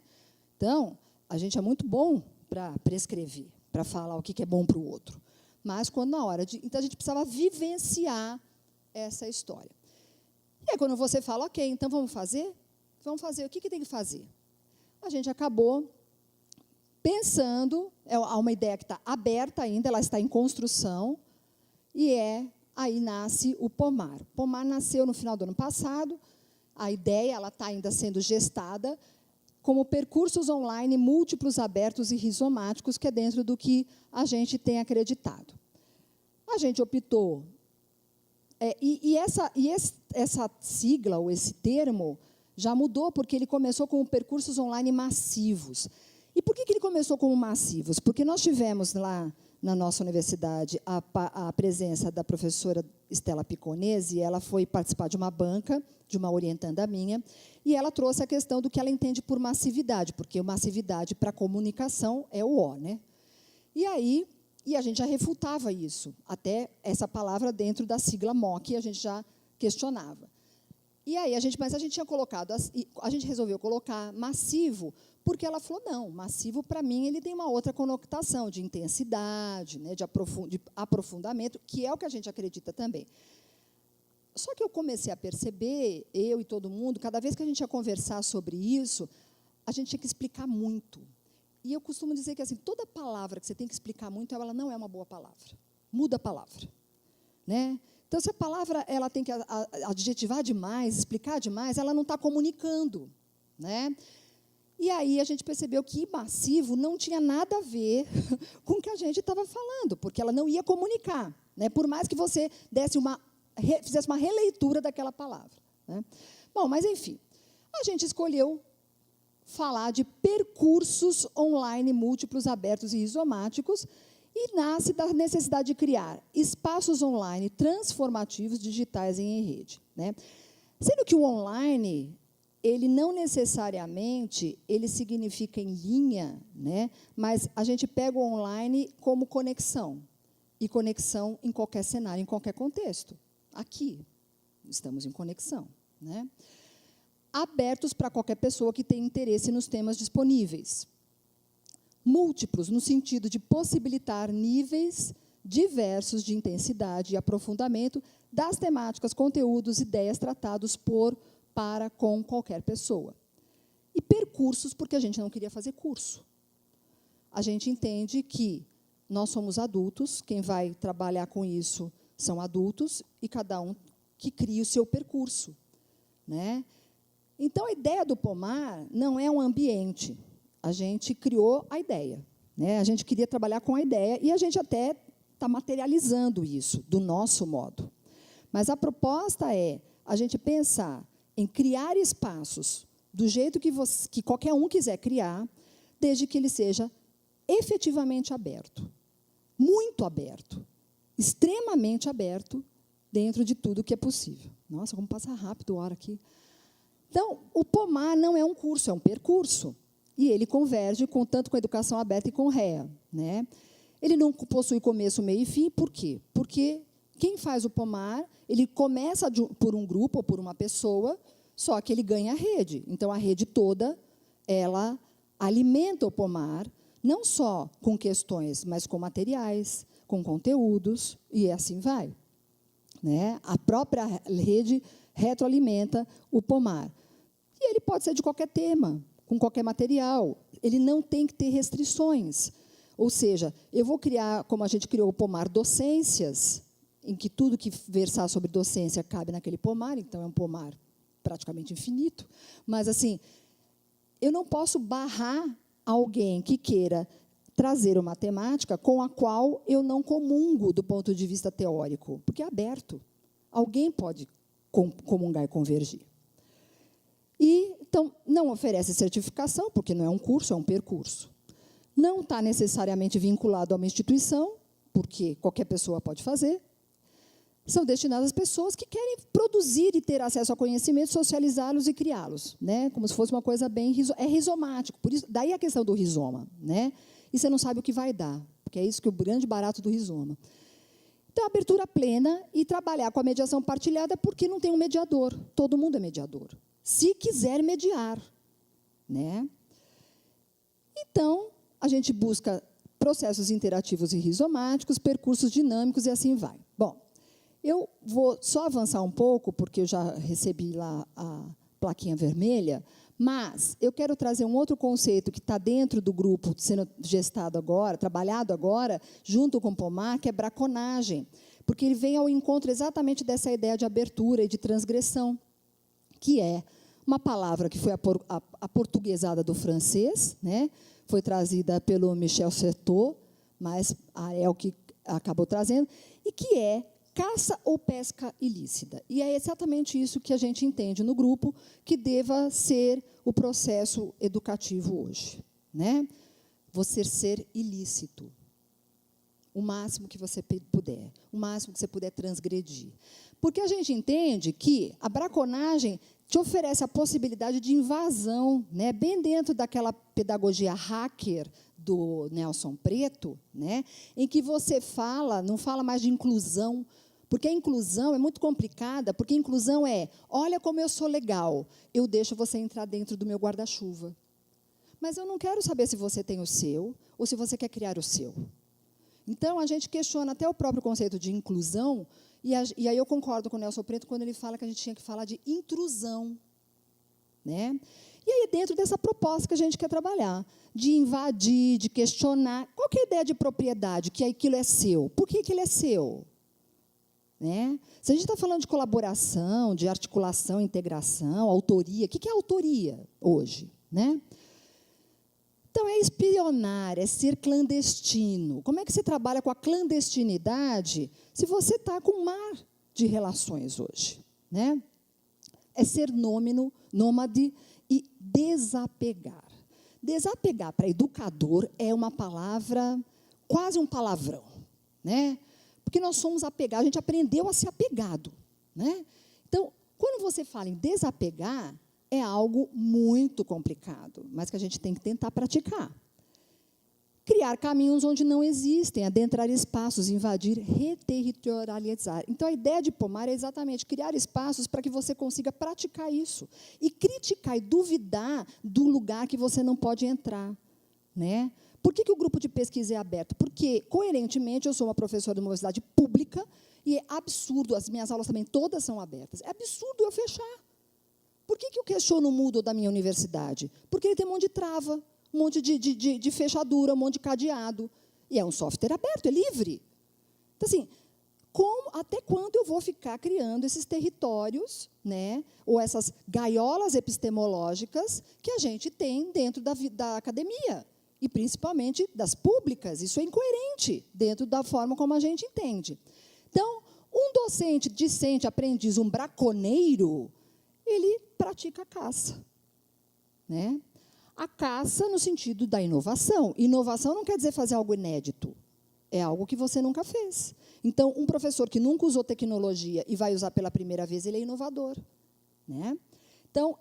Então, a gente é muito bom para prescrever, para falar o que é bom para o outro. Mas, quando na hora de... Então, a gente precisava vivenciar essa história. E aí, quando você fala, ok, então vamos fazer? Vamos fazer. O que tem que fazer? A gente acabou pensando, há uma ideia que está aberta ainda, ela está em construção, e é aí nasce o Pomar. O Pomar nasceu no final do ano passado, a ideia ela está ainda sendo gestada como percursos online múltiplos, abertos e rizomáticos, que é dentro do que a gente tem acreditado. A gente optou, essa sigla, ou esse termo, já mudou, porque ele começou como percursos online massivos. E por que ele começou como massivos? Porque nós tivemos lá na nossa universidade a presença da professora Stella Piconesi, ela foi participar de uma banca, de uma orientanda minha, e ela trouxe a questão do que ela entende por massividade, porque massividade para comunicação é o O, né? E a gente já refutava isso, até essa palavra dentro da sigla MOOC, a gente já questionava. E aí, mas a gente tinha colocado, a gente resolveu colocar massivo, porque ela falou, não, massivo, para mim, ele tem uma outra conotação de intensidade, né, de aprofundamento, que é o que a gente acredita também. Só que eu comecei a perceber, eu e todo mundo, cada vez que a gente ia conversar sobre isso, a gente tinha que explicar muito. E eu costumo dizer que assim, toda palavra que você tem que explicar muito, ela não é uma boa palavra. Muda a palavra, né? Então, se a palavra ela tem que adjetivar demais, explicar demais, ela não está comunicando, né? E aí a gente percebeu que massivo não tinha nada a ver com o que a gente estava falando, porque ela não ia comunicar, né? Por mais que você fizesse uma releitura daquela palavra, né? Bom, mas, enfim, a gente escolheu falar de percursos online múltiplos, abertos e rizomáticos, e nasce da necessidade de criar espaços online transformativos digitais em rede, né? Sendo que o online, ele não necessariamente ele significa em linha, né? Mas a gente pega o online como conexão, e conexão em qualquer cenário, em qualquer contexto. Aqui, estamos em conexão, né? Abertos para qualquer pessoa que tenha interesse nos temas disponíveis. Múltiplos, no sentido de possibilitar níveis diversos de intensidade e aprofundamento das temáticas, conteúdos, ideias tratados com qualquer pessoa. E percursos, porque a gente não queria fazer curso. A gente entende que nós somos adultos, quem vai trabalhar com isso são adultos, e cada um que cria o seu percurso, né? Então, a ideia do Pomar não é um ambiente. A gente criou a ideia, né? A gente queria trabalhar com a ideia, e a gente até está materializando isso, do nosso modo. Mas a proposta é a gente pensar em criar espaços do jeito que qualquer um quiser criar, desde que ele seja efetivamente aberto, muito aberto, extremamente aberto, dentro de tudo que é possível. Nossa, como passa rápido a hora aqui. Então, o Pomar não é um curso, é um percurso. E ele converge tanto com a educação aberta e com REA, né? Ele não possui começo, meio e fim. Por quê? Porque quem faz o Pomar, ele começa por um grupo ou por uma pessoa, só que ele ganha a rede. Então, a rede toda, ela alimenta o Pomar, não só com questões, mas com materiais, com conteúdos, e assim vai, né? A própria rede retroalimenta o Pomar. E ele pode ser de qualquer tema, com qualquer material. Ele não tem que ter restrições. Ou seja, eu vou criar, como a gente criou o Pomar Docências, em que tudo que versar sobre docência cabe naquele Pomar, então é um Pomar praticamente infinito. Mas, assim, eu não posso barrar alguém que queira trazer uma temática com a qual eu não comungo do ponto de vista teórico, porque é aberto. Alguém pode comungar e convergir. E, então, não oferece certificação, porque não é um curso, é um percurso. Não está necessariamente vinculado a uma instituição, porque qualquer pessoa pode fazer. São destinadas às pessoas que querem produzir e ter acesso a conhecimento, socializá-los e criá-los, né? Como se fosse uma coisa bem... É rizomático, por isso, daí a questão do rizoma, né? E você não sabe o que vai dar, porque é isso que é o grande barato do rizoma. Então, abertura plena e trabalhar com a mediação partilhada, porque não tem um mediador. Todo mundo é mediador. Se quiser mediar, né? Então, a gente busca processos interativos e rizomáticos, percursos dinâmicos e assim vai. Bom, eu vou só avançar um pouco, porque eu já recebi lá a plaquinha vermelha, mas eu quero trazer um outro conceito que está dentro do grupo sendo gestado agora, trabalhado agora, junto com o Pomar, que é braconagem. porque ele vem ao encontro exatamente dessa ideia de abertura e de transgressão, que é uma palavra que foi aportuguesada do francês, né? Foi trazida pelo Michel Certeau, mas é o que acabou trazendo, e que é caça ou pesca ilícita. E é exatamente isso que a gente entende no grupo que deva ser o processo educativo hoje, né? Você ser ilícito, o máximo que você puder, o máximo que você puder transgredir. Porque a gente entende que a braconagem te oferece a possibilidade de invasão, né, bem dentro daquela pedagogia hacker do Nelson Preto, né, em que você não fala mais de inclusão, porque a inclusão é muito complicada, porque a inclusão é, olha como eu sou legal, eu deixo você entrar dentro do meu guarda-chuva. Mas eu não quero saber se você tem o seu, ou se você quer criar o seu. Então, a gente questiona até o próprio conceito de inclusão, e aí eu concordo com o Nelson Preto quando ele fala que a gente tinha que falar de intrusão, né? E aí, dentro dessa proposta que a gente quer trabalhar, de invadir, de questionar, qual que é a ideia de propriedade, que aquilo é seu? Por que ele é seu? Né? Se a gente está falando de colaboração, de articulação, integração, autoria, o que é autoria hoje? Né? Então, é espionar, é ser clandestino. Como é que você trabalha com a clandestinidade se você está com um mar de relações hoje? Né? É ser nômade e desapegar. Desapegar para educador é uma palavra, quase um palavrão, né? Porque nós somos apegados, a gente aprendeu a ser apegado, né? Então, quando você fala em desapegar, é algo muito complicado, mas que a gente tem que tentar praticar. Criar caminhos onde não existem, adentrar espaços, invadir, reterritorializar. Então, a ideia de pomar é exatamente criar espaços para que você consiga praticar isso. E criticar e duvidar do lugar que você não pode entrar, né? Por que o grupo de pesquisa é aberto? Porque, coerentemente, eu sou uma professora de uma universidade pública e é absurdo, as minhas aulas também todas são abertas. É absurdo eu fechar. Por que eu questiono o Moodle da minha universidade? Porque ele tem um monte de trava, um monte de fechadura, um monte de cadeado. E é um software aberto, é livre. Então, assim, até quando eu vou ficar criando esses territórios, né, ou essas gaiolas epistemológicas que a gente tem dentro da academia? E, principalmente, das públicas. Isso é incoerente dentro da forma como a gente entende. Então, um docente, discente, aprendiz, um braconeiro, ele pratica a caça. Né? A caça no sentido da inovação. Inovação não quer dizer fazer algo inédito. É algo que você nunca fez. Então, um professor que nunca usou tecnologia e vai usar pela primeira vez, ele é inovador. Né? Então,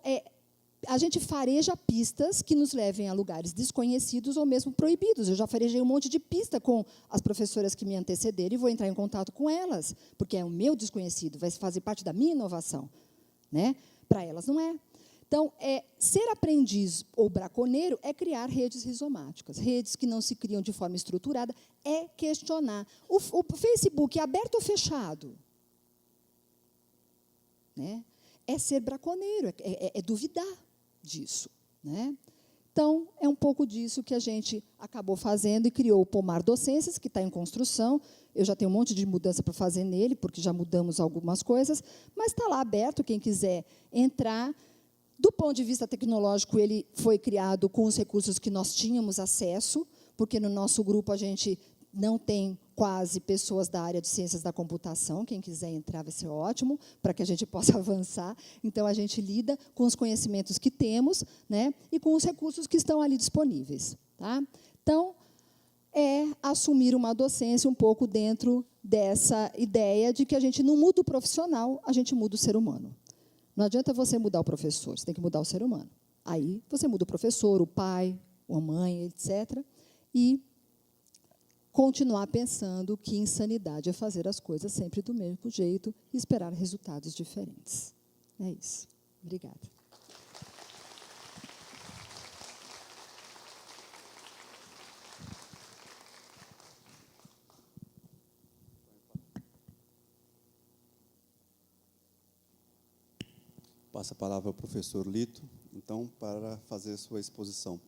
a gente fareja pistas que nos levem a lugares desconhecidos ou mesmo proibidos. Eu já farejei um monte de pista com as professoras que me antecederam e vou entrar em contato com elas, porque é o meu desconhecido, vai fazer parte da minha inovação. Né? Para elas não é. Então, ser aprendiz ou braconeiro é criar redes rizomáticas. Redes que não se criam de forma estruturada, é questionar. O Facebook é aberto ou fechado? Né? É ser braconeiro, é duvidar disso. Né? Então, é um pouco disso que a gente acabou fazendo e criou o Pomar Docências, que está em construção. Eu já tenho um monte de mudança para fazer nele, porque já mudamos algumas coisas, mas está lá aberto, quem quiser entrar. Do ponto de vista tecnológico, ele foi criado com os recursos que nós tínhamos acesso, porque no nosso grupo a gente não tem quase pessoas da área de ciências da computação. Quem quiser entrar vai ser ótimo, para que a gente possa avançar. Então, a gente lida com os conhecimentos que temos, né, e com os recursos que estão ali disponíveis. Tá? Então, é assumir uma docência um pouco dentro dessa ideia de que a gente não muda o profissional, a gente muda o ser humano. Não adianta você mudar o professor, você tem que mudar o ser humano. Aí, você muda o professor, o pai, a mãe, etc., e continuar pensando que insanidade é fazer as coisas sempre do mesmo jeito e esperar resultados diferentes. É isso. Obrigada. Passa a palavra ao professor Lito, então, para fazer sua exposição.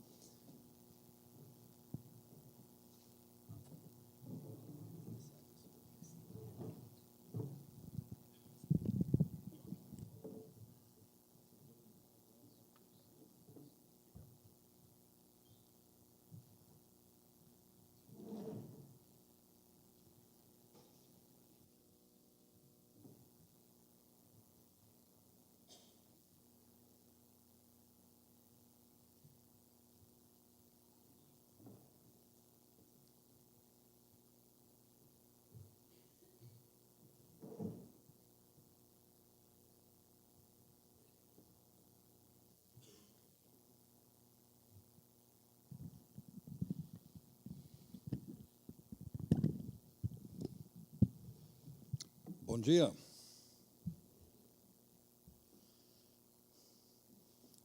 Bom dia.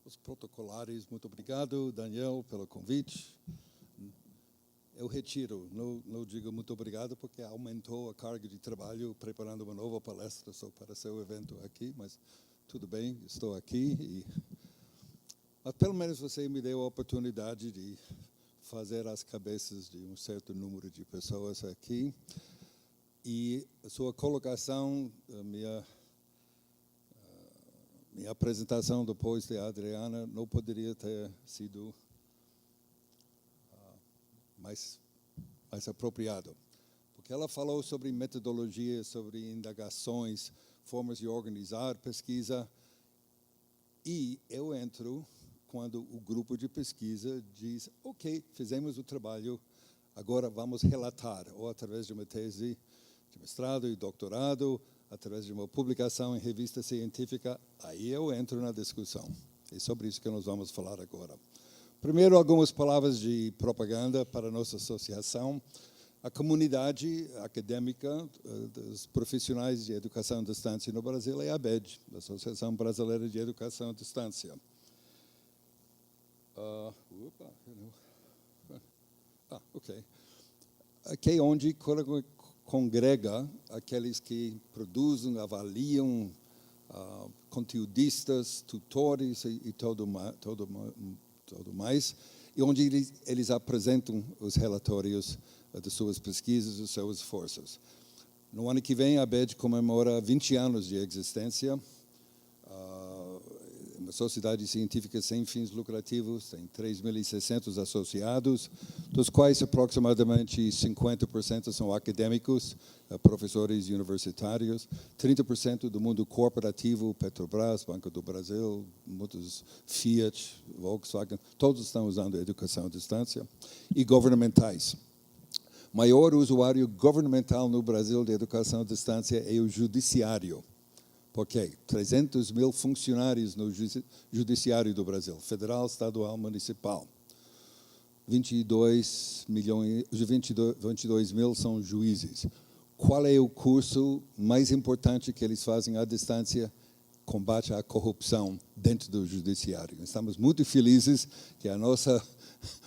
Os protocolares, muito obrigado, Daniel, pelo convite. Eu retiro, não digo muito obrigado, porque aumentou a carga de trabalho preparando uma nova palestra só para seu evento aqui, mas tudo bem, estou aqui. Mas pelo menos você me deu a oportunidade de fazer as cabeças de um certo número de pessoas aqui. E a sua colocação, minha apresentação depois de Adriana não poderia ter sido mais apropriado. Porque ela falou sobre metodologia, sobre indagações, formas de organizar pesquisa. E eu entro quando o grupo de pesquisa diz, ok, fizemos o trabalho, agora vamos relatar, ou através de uma tese de mestrado e doutorado, através de uma publicação em revista científica, aí eu entro na discussão. É sobre isso que nós vamos falar agora. Primeiro, algumas palavras de propaganda para a nossa associação. A comunidade acadêmica dos profissionais de educação à distância no Brasil é a ABED, a Associação Brasileira de Educação à Distância. Ok. Aqui é onde congrega aqueles que produzem, avaliam, conteudistas, tutores e todo mais, e onde eles apresentam os relatórios das suas pesquisas, dos seus esforços. No ano que vem, a ABED comemora 20 anos de existência. Uma sociedade científica sem fins lucrativos, tem 3.600 associados, dos quais aproximadamente 50% são acadêmicos, professores universitários, 30% do mundo corporativo, Petrobras, Banco do Brasil, muitos Fiat, Volkswagen, todos estão usando a educação à distância, e governamentais. O maior usuário governamental no Brasil de educação à distância é o judiciário. Por quê? 300 mil funcionários no judiciário do Brasil, federal, estadual, municipal. 22 mil são juízes. Qual é o curso mais importante que eles fazem à distância? Combate à corrupção dentro do judiciário. Estamos muito felizes que a nossa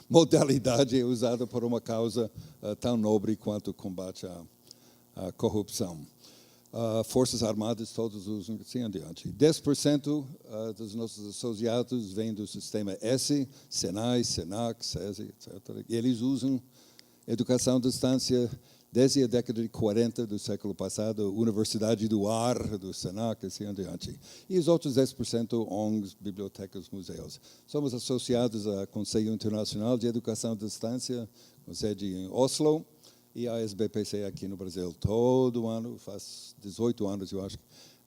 modalidade é usada por uma causa tão nobre quanto o combate à corrupção. Forças Armadas, todos usam assim adiante. 10% dos nossos associados vêm do sistema S, Senai, Senac, SESI, etc. E eles usam educação à distância desde a década de 40 do século passado, Universidade do Ar, do Senac, assim adiante. E os outros 10% ONGs, bibliotecas, museus. Somos associados ao Conselho Internacional de Educação à Distância, com sede em Oslo, e a SBPC aqui no Brasil. Todo ano, faz 18 anos, eu acho,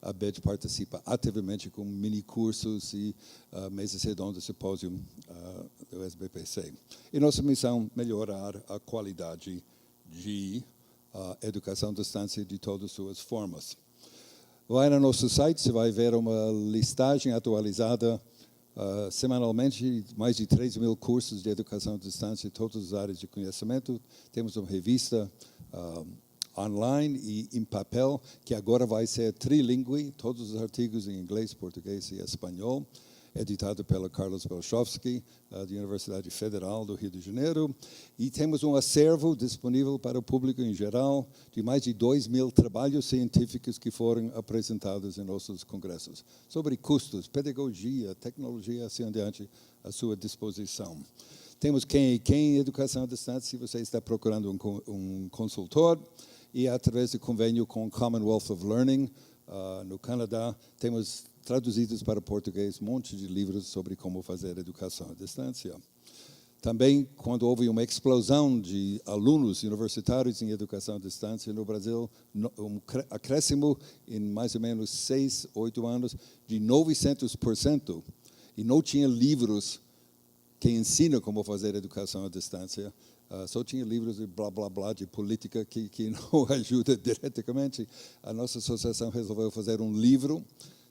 a ABED participa ativamente com mini-cursos e mesas redondas, simpósio do SBPC. E nossa missão é melhorar a qualidade de educação à distância de todas as suas formas. Vai no nosso site, você vai ver uma listagem atualizada semanalmente, mais de 3 mil cursos de educação à distância em todas as áreas de conhecimento. Temos uma revista online e em papel, que agora vai ser trilingüe, todos os artigos em inglês, português e espanhol, editado pelo Carlos Belchowski, da Universidade Federal do Rio de Janeiro. E temos um acervo disponível para o público em geral, de mais de 2.000 trabalhos científicos que foram apresentados em nossos congressos, sobre custos, pedagogia, tecnologia, assim adiante, à sua disposição. Temos quem em educação à distância, se você está procurando um consultor, e através do convênio com o Commonwealth of Learning, no Canadá, temos traduzidos para português um monte de livros sobre como fazer educação à distância. Também, quando houve uma explosão de alunos universitários em educação à distância no Brasil, um acréscimo em mais ou menos 6, 8 anos de 900%, e não tinha livros que ensinam como fazer educação à distância, só tinha livros de blá, blá, blá, de política que não ajuda diretamente. A nossa associação resolveu fazer um livro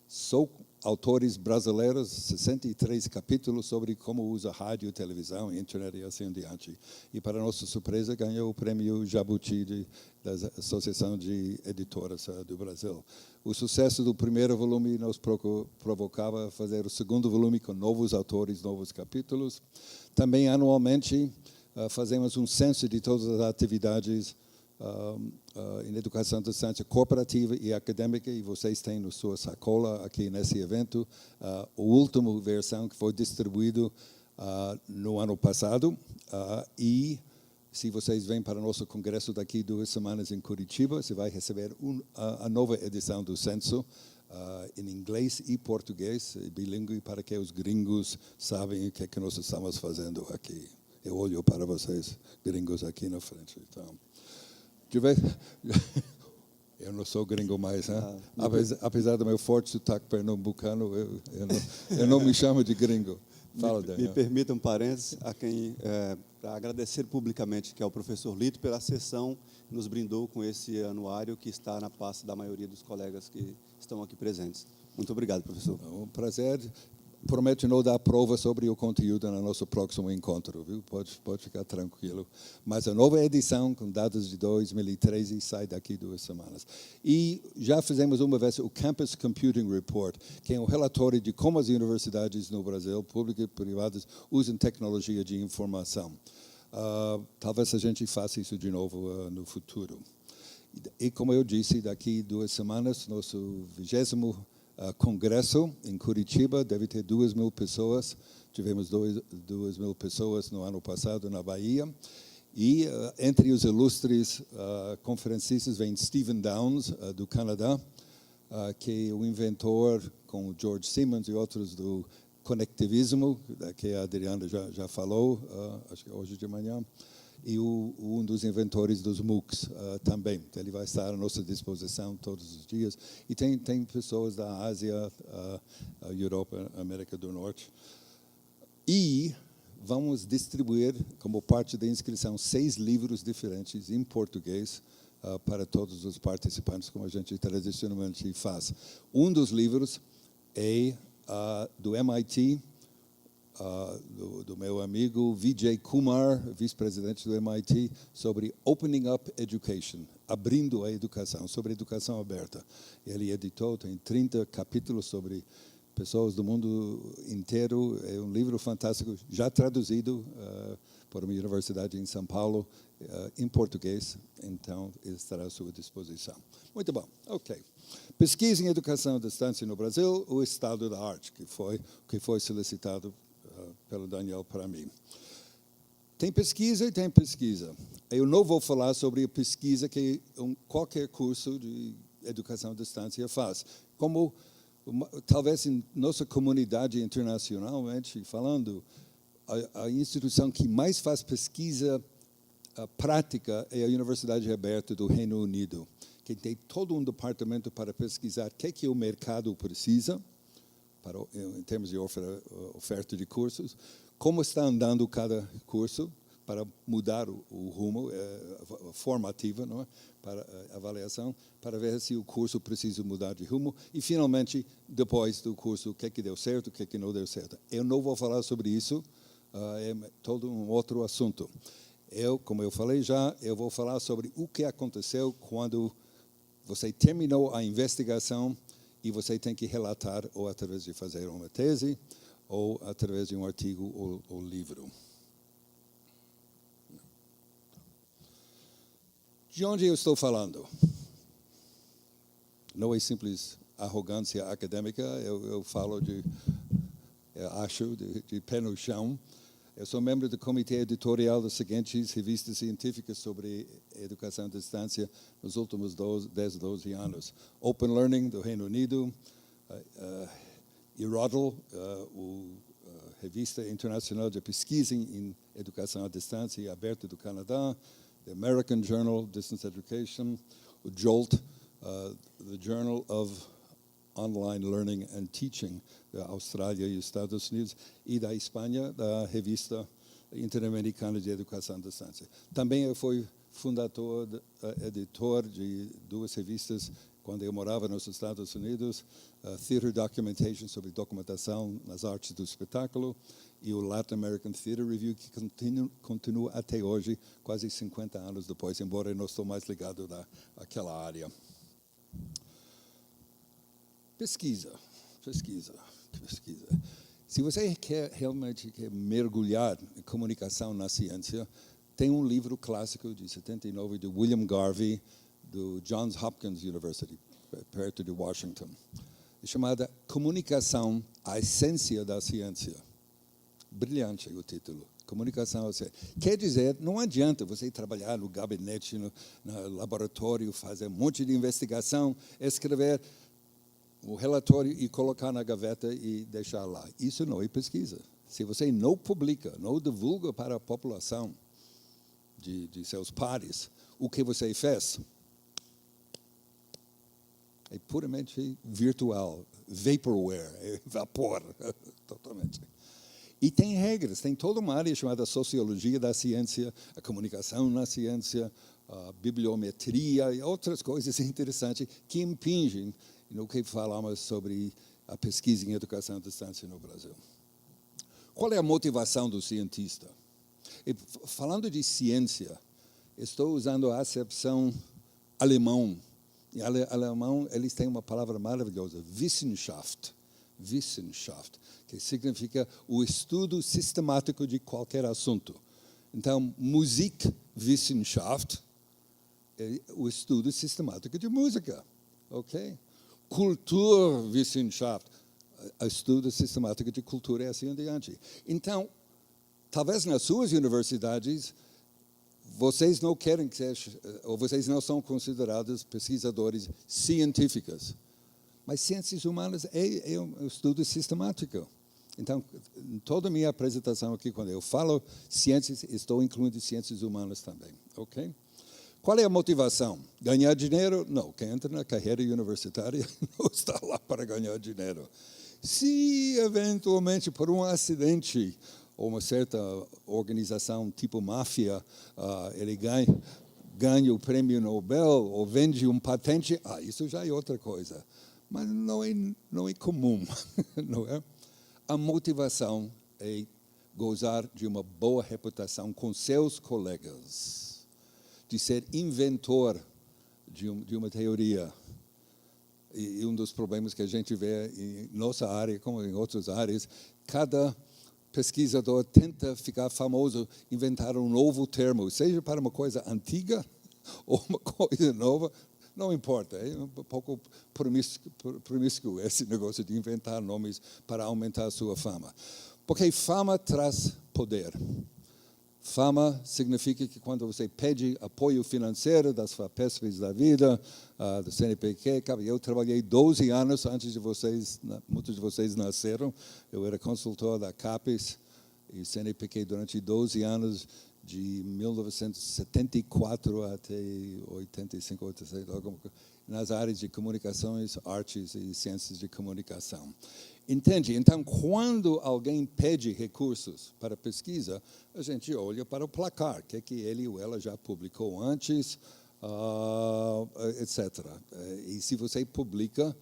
só autores brasileiros, 63 capítulos sobre como usa rádio, televisão, internet e assim em diante. E, para nossa surpresa, ganhou o prêmio Jabuti da Associação de Editoras do Brasil. O sucesso do primeiro volume nos provocava a fazer o segundo volume com novos autores, novos capítulos. Também, anualmente, fazemos um censo de todas as atividades em educação à distância corporativa e acadêmica, e vocês têm na sua sacola aqui nesse evento a última versão que foi distribuído no ano passado. E se vocês vêm para o nosso congresso daqui 2 semanas em Curitiba, você vai receber a nova edição do censo em inglês e português, bilíngue, para que os gringos sabem o que nós estamos fazendo aqui. Eu olho para vocês, gringos, aqui na frente. Então, eu não sou gringo mais, né? Apesar do meu forte sotaque pernambucano, eu não me chamo de gringo. Fala, Daniel. Me permita um parênteses para agradecer publicamente que é o professor Lito pela sessão que nos brindou com esse anuário que está na pasta da maioria dos colegas que estão aqui presentes. Muito obrigado, professor. É um prazer. Prometo não dar prova sobre o conteúdo no nosso próximo encontro, viu? Pode ficar tranquilo. Mas a nova edição, com dados de 2013, sai daqui 2 semanas. E já fizemos uma vez o Campus Computing Report, que é um relatório de como as universidades no Brasil, públicas e privadas, usam tecnologia de informação. Talvez a gente faça isso de novo no futuro. E como eu disse, daqui 2 semanas, nosso 20º congresso em Curitiba, deve ter 2.000 pessoas. Tivemos 2.000 pessoas no ano passado na Bahia. E entre os ilustres conferencistas vem Stephen Downes, do Canadá, que é o inventor, com George Siemens e outros, do conectivismo, que a Adriana já falou, acho que hoje de manhã. E um dos inventores dos MOOCs também. Então, ele vai estar à nossa disposição todos os dias. E tem pessoas da Ásia, Europa, América do Norte. E vamos distribuir, como parte da inscrição, 6 livros diferentes em português para todos os participantes, como a gente tradicionalmente faz. Um dos livros é do MIT, do meu amigo Vijay Kumar, vice-presidente do MIT, sobre Opening Up Education, abrindo a educação, sobre educação aberta. Ele editou, tem 30 capítulos sobre pessoas do mundo inteiro. É um livro fantástico, já traduzido por uma universidade em São Paulo, em português, então ele estará à sua disposição. Muito bom, ok. Pesquisa em educação à distância no Brasil, o estado da arte, que foi solicitado pelo Daniel para mim. Tem pesquisa e tem pesquisa. Eu não vou falar sobre a pesquisa que qualquer curso de educação à distância faz. Como talvez em nossa comunidade internacionalmente falando, a instituição que mais faz pesquisa prática é a Universidade Aberta do Reino Unido, que tem todo um departamento para pesquisar o que o mercado precisa, em termos de oferta de cursos, como está andando cada curso para mudar o rumo, formativa, não é? Para avaliação, para ver se o curso precisa mudar de rumo e, finalmente, depois do curso, o que deu certo, o que não deu certo. Eu não vou falar sobre isso, é todo um outro assunto. Como eu falei já, eu vou falar sobre o que aconteceu quando você terminou a investigação e você tem que relatar ou através de fazer uma tese ou através de um artigo ou livro. De onde eu estou falando? Não é simples arrogância acadêmica, eu falo acho de pé no chão. Eu sou membro do comitê editorial das seguintes revistas científicas sobre educação à distância nos últimos 10, 12 anos. Open Learning, do Reino Unido, ERODL, Revista Internacional de Pesquisa em Educação à Distância e Aberta do Canadá, the American Journal of Distance Education, o JOLT, the Journal of Online Learning and Teaching, da Austrália e Estados Unidos, e da Espanha, da Revista Interamericana de Educação à Distância. Também eu fui fundador, editor de 2 revistas quando eu morava nos Estados Unidos, Theater Documentation, sobre documentação nas artes do espetáculo, e o Latin American Theater Review, que continua até hoje, quase 50 anos depois, embora eu não estou mais ligado àquela área. Pesquisa. Se você realmente quer mergulhar em comunicação na ciência, tem um livro clássico de 79 de William Garvey, do Johns Hopkins University, perto de Washington, chamada Comunicação, a Essência da Ciência. Brilhante o título. Comunicação, quer dizer, não adianta você trabalhar no gabinete, no laboratório, fazer um monte de investigação, escrever o relatório e colocar na gaveta e deixar lá. Isso não é pesquisa. Se você não publica, não divulga para a população de seus pares o que você fez, é puramente virtual, vaporware, é vapor, totalmente. E tem regras, tem toda uma área chamada sociologia da ciência, a comunicação na ciência, a bibliometria e outras coisas interessantes que impingem no que falamos sobre a pesquisa em educação à distância no Brasil. Qual é a motivação do cientista? E, falando de ciência, estou usando a acepção alemão. Em alemão, eles têm uma palavra maravilhosa, Wissenschaft, que significa o estudo sistemático de qualquer assunto. Então, Musikwissenschaft é o estudo sistemático de música, ok? Kulturwissenschaft, o estudo sistemático de cultura e assim adiante. Então, talvez nas suas universidades, vocês não querem ou vocês não são considerados pesquisadores científicos. Mas ciências humanas é um estudo sistemático. Então, em toda a minha apresentação aqui, quando eu falo ciências, estou incluindo ciências humanas também, ok? Qual é a motivação? Ganhar dinheiro? Não. Quem entra na carreira universitária não está lá para ganhar dinheiro. Se, eventualmente, por um acidente, ou uma certa organização tipo máfia, ele ganha o prêmio Nobel ou vende um patente, isso já é outra coisa. Mas não é comum, não é? A motivação é gozar de uma boa reputação com seus colegas, de ser inventor de uma teoria. E um dos problemas que a gente vê em nossa área, como em outras áreas, cada pesquisador tenta ficar famoso, inventar um novo termo, seja para uma coisa antiga ou uma coisa nova, não importa, é um pouco promíscuo esse negócio de inventar nomes para aumentar a sua fama. Porque fama traz poder. Fama significa que quando você pede apoio financeiro das FAPESPs da vida, do CNPq, eu trabalhei 12 anos antes de vocês, muitos de vocês nasceram, eu era consultor da CAPES e CNPq durante 12 anos, de 1974 até 85, 86, nas áreas de comunicações, artes e ciências de comunicação. Entende? Então, quando alguém pede recursos para pesquisa, a gente olha para o placar, que ele ou ela já publicou antes, etc. E se você publica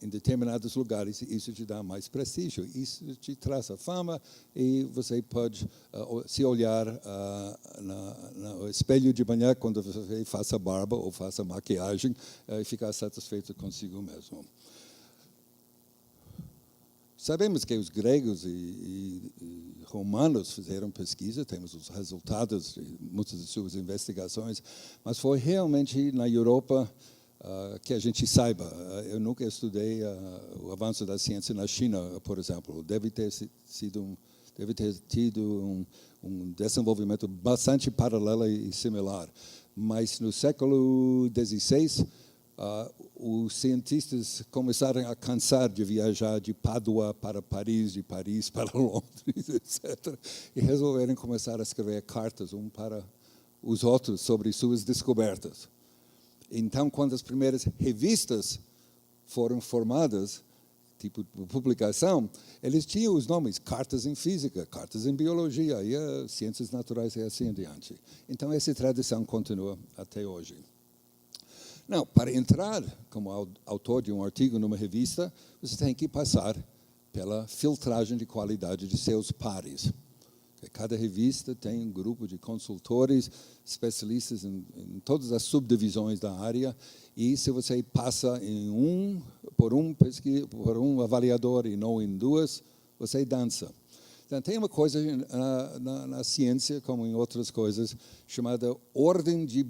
em determinados lugares, isso te dá mais prestígio, isso te traz a fama e você pode se olhar no espelho de manhã quando você faça barba ou faça maquiagem e ficar satisfeito consigo mesmo. Sabemos que os gregos e romanos fizeram pesquisa, temos os resultados de muitas de suas investigações, mas foi realmente na Europa que a gente saiba. Eu nunca estudei o avanço da ciência na China, por exemplo. Deve ter tido um desenvolvimento bastante paralelo e similar. Mas no século XVI, os cientistas começaram a cansar de viajar de Pádua para Paris, de Paris para Londres, etc. E resolveram começar a escrever cartas um para os outros sobre suas descobertas. Então, quando as primeiras revistas foram formadas, tipo de publicação, eles tinham os nomes, cartas em física, cartas em biologia, e ciências naturais e assim adiante. Então, essa tradição continua até hoje. Não, para entrar como autor de um artigo numa revista, você tem que passar pela filtragem de qualidade de seus pares. Cada revista tem um grupo de consultores, especialistas em todas as subdivisões da área, e se você passa por um avaliador e não em duas, você dança. Então, tem uma coisa na ciência, como em outras coisas, chamada ordem de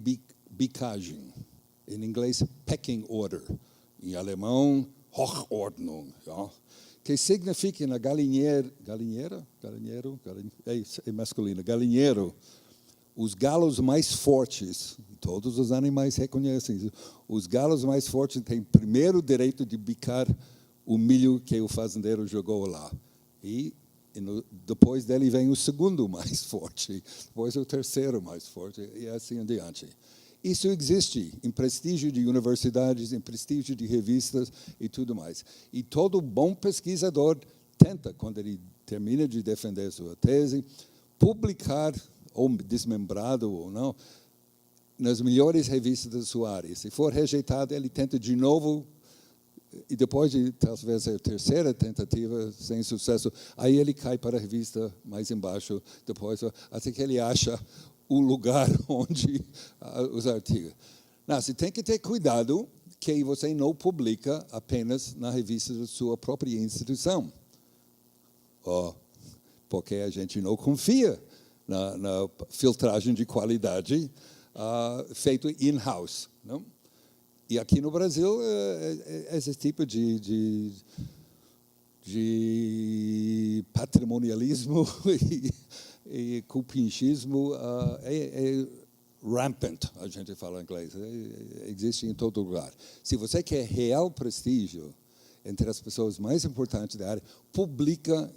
bicagem. Em inglês, pecking order. Em alemão, Hochordnung. Ja? Que significa na galinheiro, é masculino, galinheiro, os galos mais fortes, todos os animais reconhecem, os galos mais fortes têm primeiro direito de bicar o milho que o fazendeiro jogou lá. E depois dele vem o segundo mais forte, depois o terceiro mais forte, e assim em diante. Isso existe em prestígio de universidades, em prestígio de revistas e tudo mais. E todo bom pesquisador tenta, quando ele termina de defender sua tese, publicar, ou desmembrado ou não, nas melhores revistas da sua área. Se for rejeitado, ele tenta de novo, e depois de talvez a terceira tentativa, sem sucesso, aí ele cai para a revista mais embaixo, depois, até que ele acha o lugar onde os artigos. Não, você tem que ter cuidado que você não publica apenas na revista da sua própria instituição. Porque a gente não confia na filtragem de qualidade feito in-house. Não? E aqui no Brasil, esse tipo de patrimonialismo e cupinchismo é rampant, a gente fala em inglês, existe em todo lugar. Se você quer real prestígio entre as pessoas mais importantes da área, publica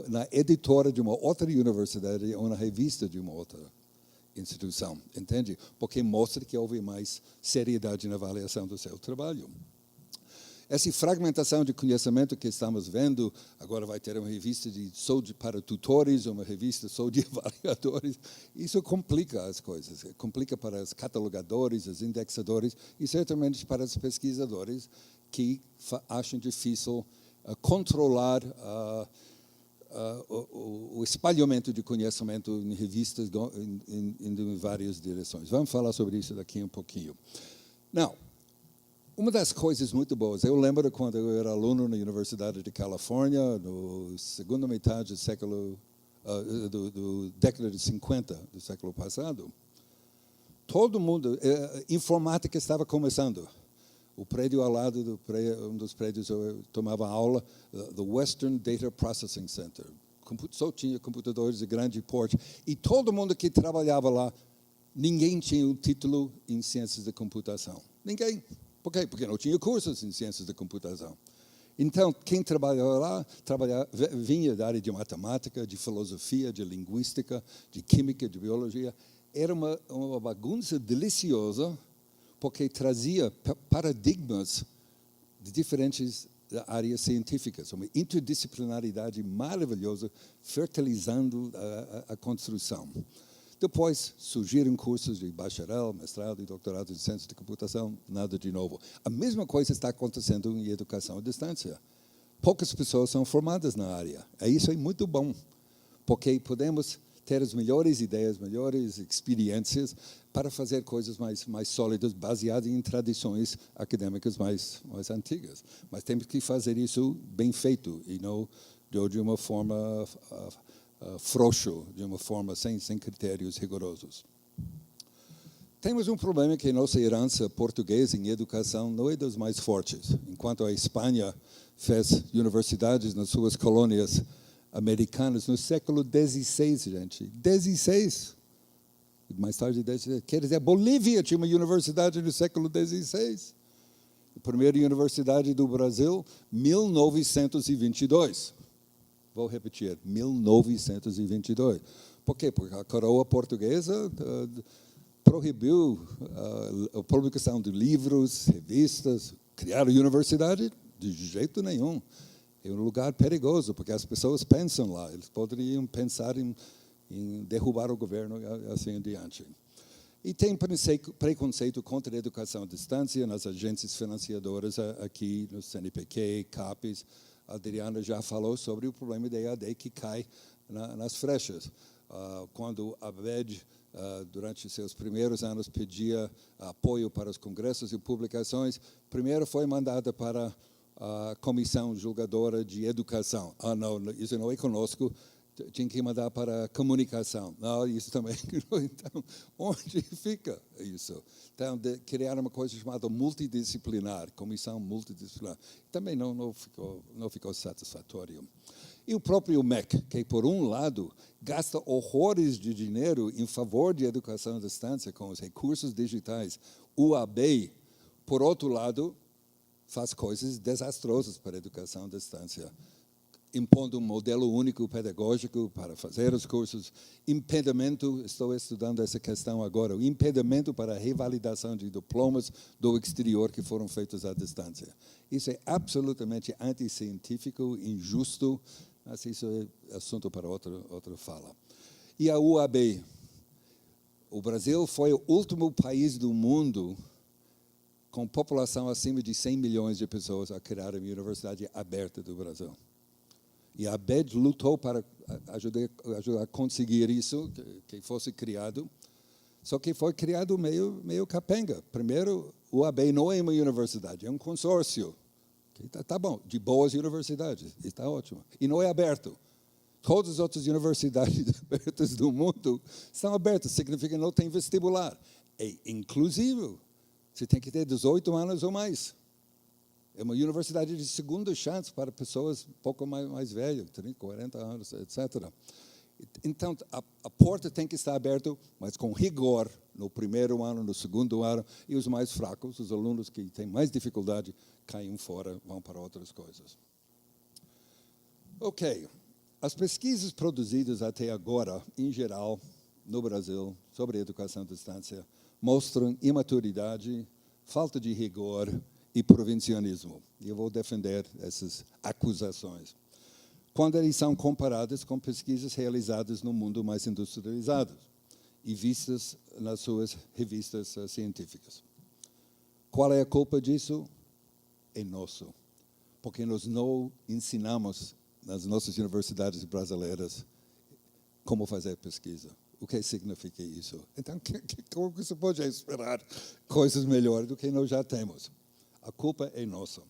na editora de uma outra universidade ou na revista de uma outra instituição, entende? Porque mostra que houve mais seriedade na avaliação do seu trabalho. Essa fragmentação de conhecimento que estamos vendo, agora vai ter uma revista para tutores, uma revista só de avaliadores, isso complica as coisas, complica para os catalogadores, os indexadores e certamente para os pesquisadores que acham difícil controlar o espalhamento de conhecimento em revistas em várias direções. Vamos falar sobre isso daqui um pouquinho. Não. Uma das coisas muito boas, eu lembro quando eu era aluno na Universidade de Califórnia, no segunda metade do século, década de 50 do século passado, todo mundo, informática estava começando. O prédio ao lado um dos prédios eu tomava aula, the Western Data Processing Center. Só tinha computadores de grande porte. E todo mundo que trabalhava lá, ninguém tinha um título em ciências da computação. Ninguém. Por quê? Porque não tinha cursos em ciências da computação. Então, quem trabalhava lá, vinha da área de matemática, de filosofia, de linguística, de química, de biologia. Era uma bagunça deliciosa, porque trazia paradigmas de diferentes áreas científicas, uma interdisciplinaridade maravilhosa, fertilizando a construção. Depois surgiram cursos de bacharel, mestrado e doutorado em ciência de computação, nada de novo. A mesma coisa está acontecendo em educação à distância. Poucas pessoas são formadas na área. Isso é muito bom, porque podemos ter as melhores ideias, melhores experiências para fazer coisas mais sólidas, baseadas em tradições acadêmicas mais antigas. Mas temos que fazer isso bem feito e não de uma forma frouxo, de uma forma sem critérios rigorosos. Temos um problema que a nossa herança portuguesa em educação não é das mais fortes. Enquanto a Espanha fez universidades nas suas colônias americanas no século XVI, gente. XVI. Mais tarde, XVI. Quer dizer, a Bolívia tinha uma universidade no século XVI. A primeira universidade do Brasil, 1922. Vou repetir, 1922. Por quê? Porque a coroa portuguesa proibiu a publicação de livros, revistas, criar a universidade de jeito nenhum. É um lugar perigoso, porque as pessoas pensam lá, eles poderiam pensar em derrubar o governo e assim em diante. E tem preconceito contra a educação à distância nas agências financiadoras aqui no CNPq, CAPES. A Adriana já falou sobre o problema da EAD que cai nas frechas. Quando a ABED, durante seus primeiros anos, pedia apoio para os congressos e publicações, primeiro foi mandada para a Comissão Julgadora de Educação. Não, isso não é conosco, tinha que mandar para a comunicação. Não, isso também. Então, onde fica isso? Então, criar uma coisa chamada multidisciplinar, comissão multidisciplinar. Também não ficou satisfatório. E o próprio MEC, que, por um lado, gasta horrores de dinheiro em favor de educação à distância com os recursos digitais. O AB, por outro lado, faz coisas desastrosas para a educação à distância, impondo um modelo único pedagógico para fazer os cursos, impedimento, estou estudando essa questão agora, o impedimento para a revalidação de diplomas do exterior que foram feitos à distância. Isso é absolutamente anticientífico, injusto, mas isso é assunto para outra fala. E a UAB? O Brasil foi o último país do mundo com população acima de 100 milhões de pessoas a criar a Universidade Aberta do Brasil. E a ABED lutou para ajudar a conseguir isso, que fosse criado, só que foi criado meio capenga. Primeiro, o AB não é uma universidade, é um consórcio. Tá bom, de boas universidades, está ótimo. E não é aberto. Todas as outras universidades abertas do mundo são abertas, significa que não tem vestibular. É inclusivo. Você tem que ter 18 anos ou mais. É uma universidade de segunda chance para pessoas um pouco mais velhas, 30, 40 anos, etc. Então, a porta tem que estar aberta, mas com rigor, no primeiro ano, no segundo ano, e os mais fracos, os alunos que têm mais dificuldade, caem fora, vão para outras coisas. Ok. As pesquisas produzidas até agora, em geral, no Brasil, sobre a educação à distância, mostram imaturidade, falta de rigor e provincianismo. E eu vou defender essas acusações. Quando eles são comparadas com pesquisas realizadas no mundo mais industrializado e vistas nas suas revistas científicas. Qual é a culpa disso? É nosso. Porque nós não ensinamos nas nossas universidades brasileiras como fazer pesquisa. O que significa isso? Então, como você pode esperar coisas melhores do que nós já temos? A culpa é nossa.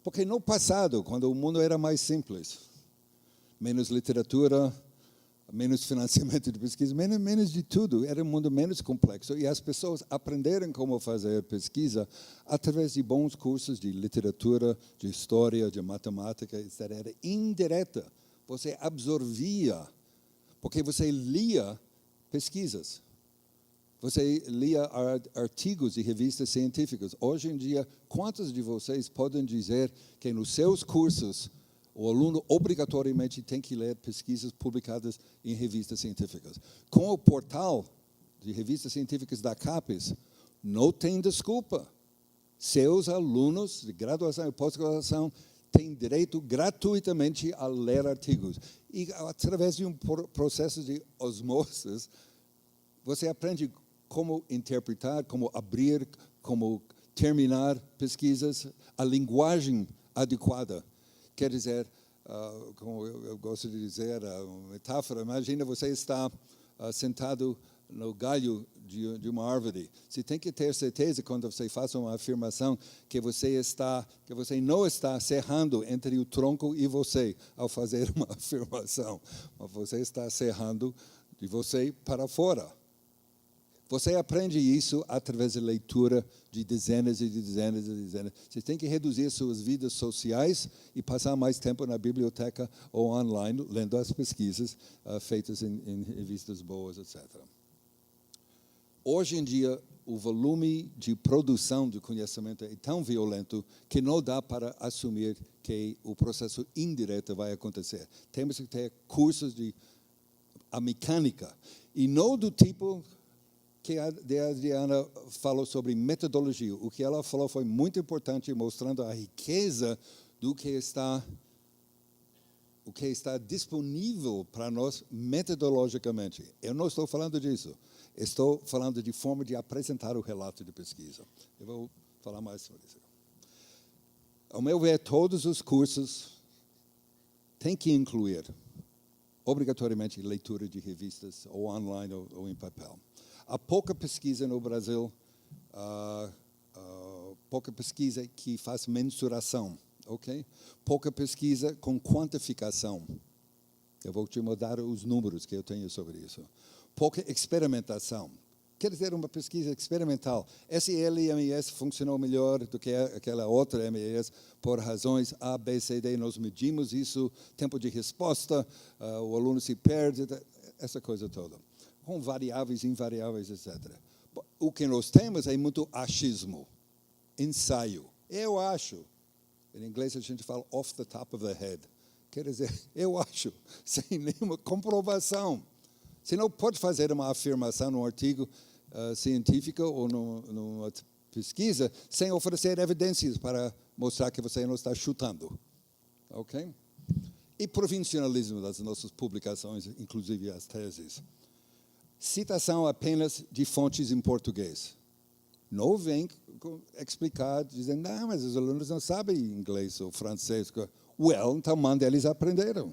Porque no passado, quando o mundo era mais simples, menos literatura, menos financiamento de pesquisa, menos de tudo, era um mundo menos complexo. E as pessoas aprenderam como fazer pesquisa através de bons cursos de literatura, de história, de matemática, etc. Era indireta. Você absorvia, porque você lia pesquisas. Você lia artigos e revistas científicas. Hoje em dia, quantos de vocês podem dizer que nos seus cursos o aluno obrigatoriamente tem que ler pesquisas publicadas em revistas científicas? Com o portal de revistas científicas da CAPES, não tem desculpa. Seus alunos de graduação e pós-graduação têm direito gratuitamente a ler artigos. E através de um processo de osmose, você aprende como interpretar, como abrir, como terminar pesquisas, a linguagem adequada. Quer dizer, como eu gosto de dizer, uma metáfora, imagina você está sentado no galho de uma árvore. Você tem que ter certeza, quando você faz uma afirmação, que você não está cerrando entre o tronco e você ao fazer uma afirmação, mas você está cerrando de você para fora. Você aprende isso através da leitura de dezenas e dezenas e dezenas. Você tem que reduzir suas vidas sociais e passar mais tempo na biblioteca ou online, lendo as pesquisas feitas em revistas boas, etc. Hoje em dia, o volume de produção de conhecimento é tão violento que não dá para assumir que o processo indireto vai acontecer. Temos que ter cursos de a mecânica, e não do tipo que a Adriana falou sobre metodologia. O que ela falou foi muito importante, mostrando a riqueza do que está o que está disponível para nós metodologicamente. Eu não estou falando disso. Estou falando de forma de apresentar o relato de pesquisa. Eu vou falar mais sobre isso. Ao meu ver, todos os cursos têm que incluir, obrigatoriamente, leitura de revistas, ou online ou em papel. Há pouca pesquisa no Brasil, pouca pesquisa que faz mensuração, ok? Pouca pesquisa com quantificação. Eu vou te mudar os números que eu tenho sobre isso. Pouca experimentação. Quer dizer, uma pesquisa experimental. Esse LMS funcionou melhor do que aquela outra LMS por razões A, B, C, D. Nós medimos isso, tempo de resposta, o aluno se perde, essa coisa toda. Com variáveis, invariáveis, etc. O que nós temos é muito achismo, ensaio. Eu acho. Em inglês a gente fala off the top of the head. Quer dizer, eu acho, sem nenhuma comprovação. Você não pode fazer uma afirmação num artigo científico ou numa pesquisa sem oferecer evidências para mostrar que você não está chutando. Ok? E provincialismo das nossas publicações, inclusive as teses. Citação apenas de fontes em português. Não vem explicar, dizendo, não, mas os alunos não sabem inglês ou francês. Well, então manda eles aprenderam.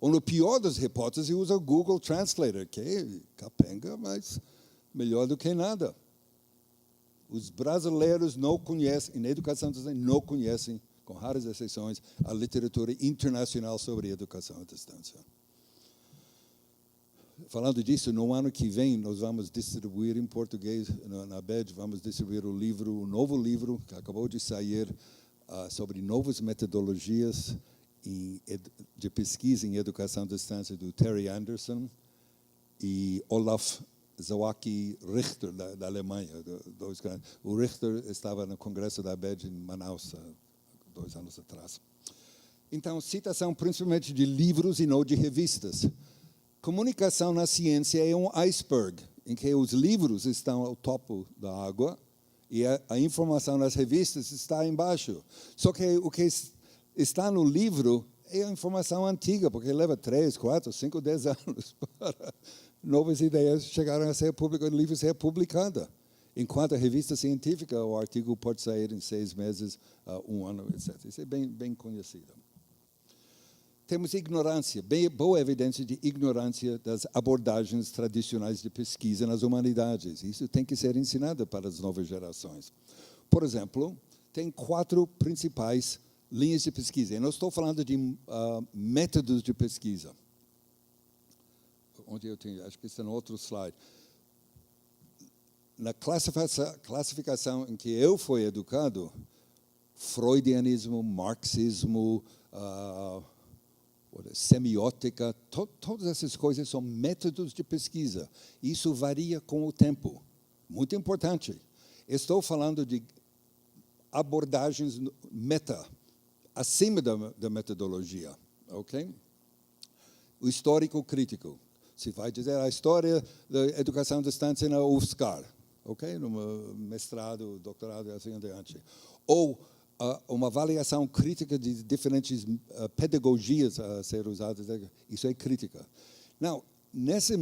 Ou no pior das hipóteses, usa o Google Translator, que é capenga, mas melhor do que nada. Os brasileiros não conhecem, em educação não conhecem, com raras exceções, a literatura internacional sobre educação à distância. Falando disso, no ano que vem, nós vamos distribuir em português, na BED, vamos distribuir o novo livro que acabou de sair sobre novas metodologias de pesquisa em educação à distância do Terry Anderson e Olaf Zawacki Richter, da Alemanha. O Richter estava no congresso da BED em Manaus, 2 anos atrás. Então, citação principalmente de livros e não de revistas. Comunicação na ciência é um iceberg, em que os livros estão ao topo da água e a informação nas revistas está embaixo. Só que o que está no livro é a informação antiga, porque leva 3, 4, 5, 10 anos para novas ideias chegarem a ser publicadas, o livro ser publicado. Enquanto a revista científica, o artigo pode sair em 6 meses, 1 ano, etc. Isso é bem conhecido. Temos ignorância, boa evidência de ignorância das abordagens tradicionais de pesquisa nas humanidades. Isso tem que ser ensinado para as novas gerações. Por exemplo, tem 4 principais linhas de pesquisa. Eu não estou falando de métodos de pesquisa. Onde eu tenho, acho que está no outro slide. Na classificação em que eu fui educado, freudianismo, marxismo, semiótica, todas essas coisas são métodos de pesquisa. Isso varia com o tempo. Muito importante. Estou falando de abordagens acima da metodologia. Ok? O histórico crítico. Se vai dizer a história da educação à distância na UFSCar, ok? No mestrado, doutorado e assim adiante. Ou uma avaliação crítica de diferentes pedagogias a ser usadas. Isso é crítica. Não, nessa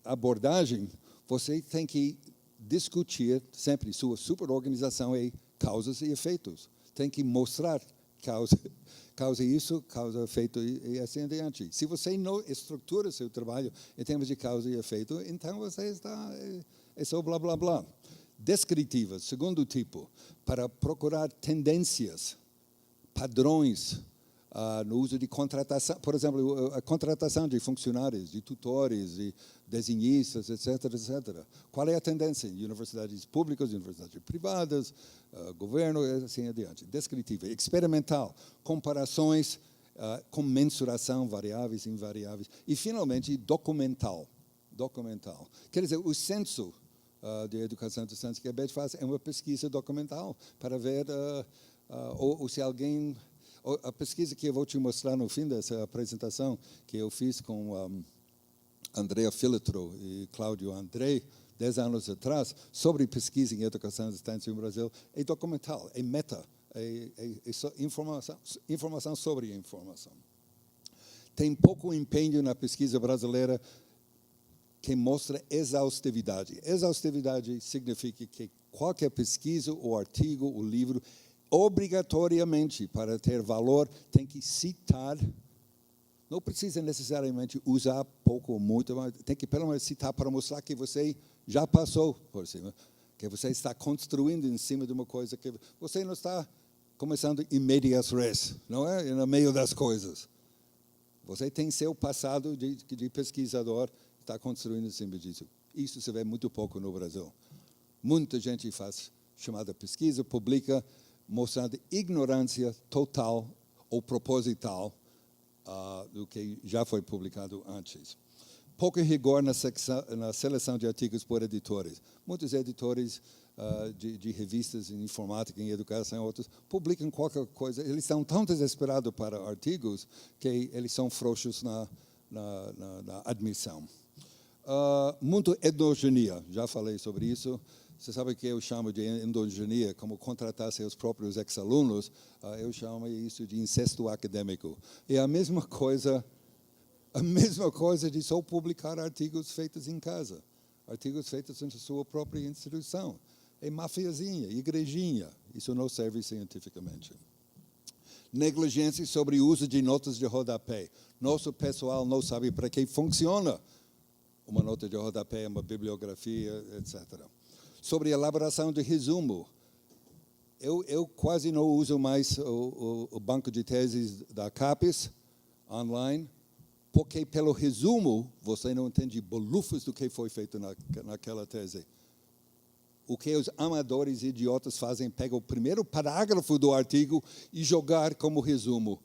abordagem, você tem que discutir sempre sua superorganização e causas e efeitos. Tem que mostrar causa isso, causa efeito e assim adiante. Se você não estrutura seu trabalho em termos de causa e efeito, então você está... É só blá, blá, blá. Descritivas, segundo tipo, para procurar tendências, padrões no uso de contratação. Por exemplo, a contratação de funcionários, de tutores, de desenhistas, etc., etc. Qual é a tendência em universidades públicas, universidades privadas, governo, e assim adiante. Descritiva, experimental, comparações com mensuração, variáveis, invariáveis. E, finalmente, documental. Quer dizer, o censo de educação à distância que a BED faz é uma pesquisa documental para ver ou se alguém... A pesquisa que eu vou te mostrar no fim dessa apresentação, que eu fiz com Andrea Filtro e Cláudio André, 10 anos atrás, sobre pesquisa em educação à distância no Brasil, é documental, é é só informação sobre informação. Tem pouco empenho na pesquisa brasileira que mostra exaustividade. Exaustividade significa que qualquer pesquisa, ou artigo, ou livro, obrigatoriamente, para ter valor, tem que citar. Não precisa necessariamente usar pouco ou muito, mas tem que pelo menos citar para mostrar que você já passou por cima, que você está construindo em cima de uma coisa que você não está começando em medias res, não é? No meio das coisas. Você tem seu passado de pesquisador, está construindo em cima disso. Isso se vê muito pouco no Brasil. Muita gente faz chamada pesquisa, publica, mostrando ignorância total ou proposital do que já foi publicado antes. Pouco rigor na seleção de artigos por editores. Muitos editores de revistas em informática, em educação, outros, publicam qualquer coisa. Eles estão tão desesperados para artigos que eles são frouxos na admissão. Muito endogenia, já falei sobre isso. Você sabe que eu chamo de endogenia, como contratar seus próprios ex-alunos, eu chamo isso de incesto acadêmico. É a mesma coisa de só publicar artigos feitos em casa, artigos feitos na sua própria instituição. É mafiazinha, igrejinha, isso não serve cientificamente. Negligência sobre o uso de notas de rodapé. Nosso pessoal não sabe para que funciona uma nota de rodapé, uma bibliografia, etc. Sobre elaboração de resumo. Eu quase não uso mais o banco de teses da CAPES online, porque pelo resumo você não entende bolufas do que foi feito naquela tese. O que os amadores idiotas fazem, pegam o primeiro parágrafo do artigo e jogar como resumo.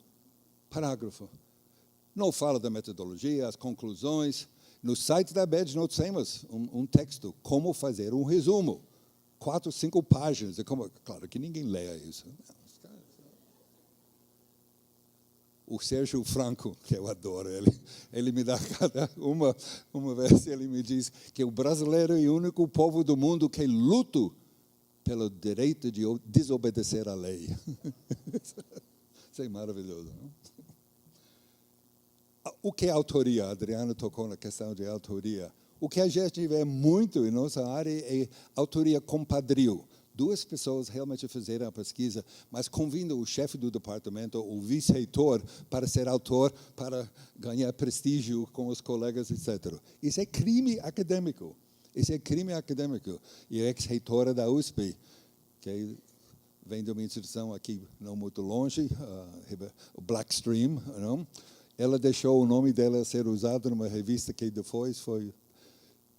Parágrafo. Não fala da metodologia, as conclusões. No site da Badge nós temos um texto, como fazer um resumo. 4, 5 páginas. Claro que ninguém lê isso. O Sérgio Franco, que eu adoro, ele me dá cada uma vez, ele me diz que o brasileiro é o único povo do mundo que luta pelo direito de desobedecer à lei. Isso é maravilhoso, não? O que é autoria? A Adriana tocou na questão de autoria. O que a gente vê muito em nossa área é autoria compadrio. 2 pessoas realmente fizeram a pesquisa, mas convidam o chefe do departamento, o vice-reitor, para ser autor, para ganhar prestígio com os colegas, etc. Isso é crime acadêmico. Isso é crime acadêmico. E a ex-reitora da USP, que vem de uma instituição aqui não muito longe, o Blackstream, não? Ela deixou o nome dela ser usado numa revista que depois foi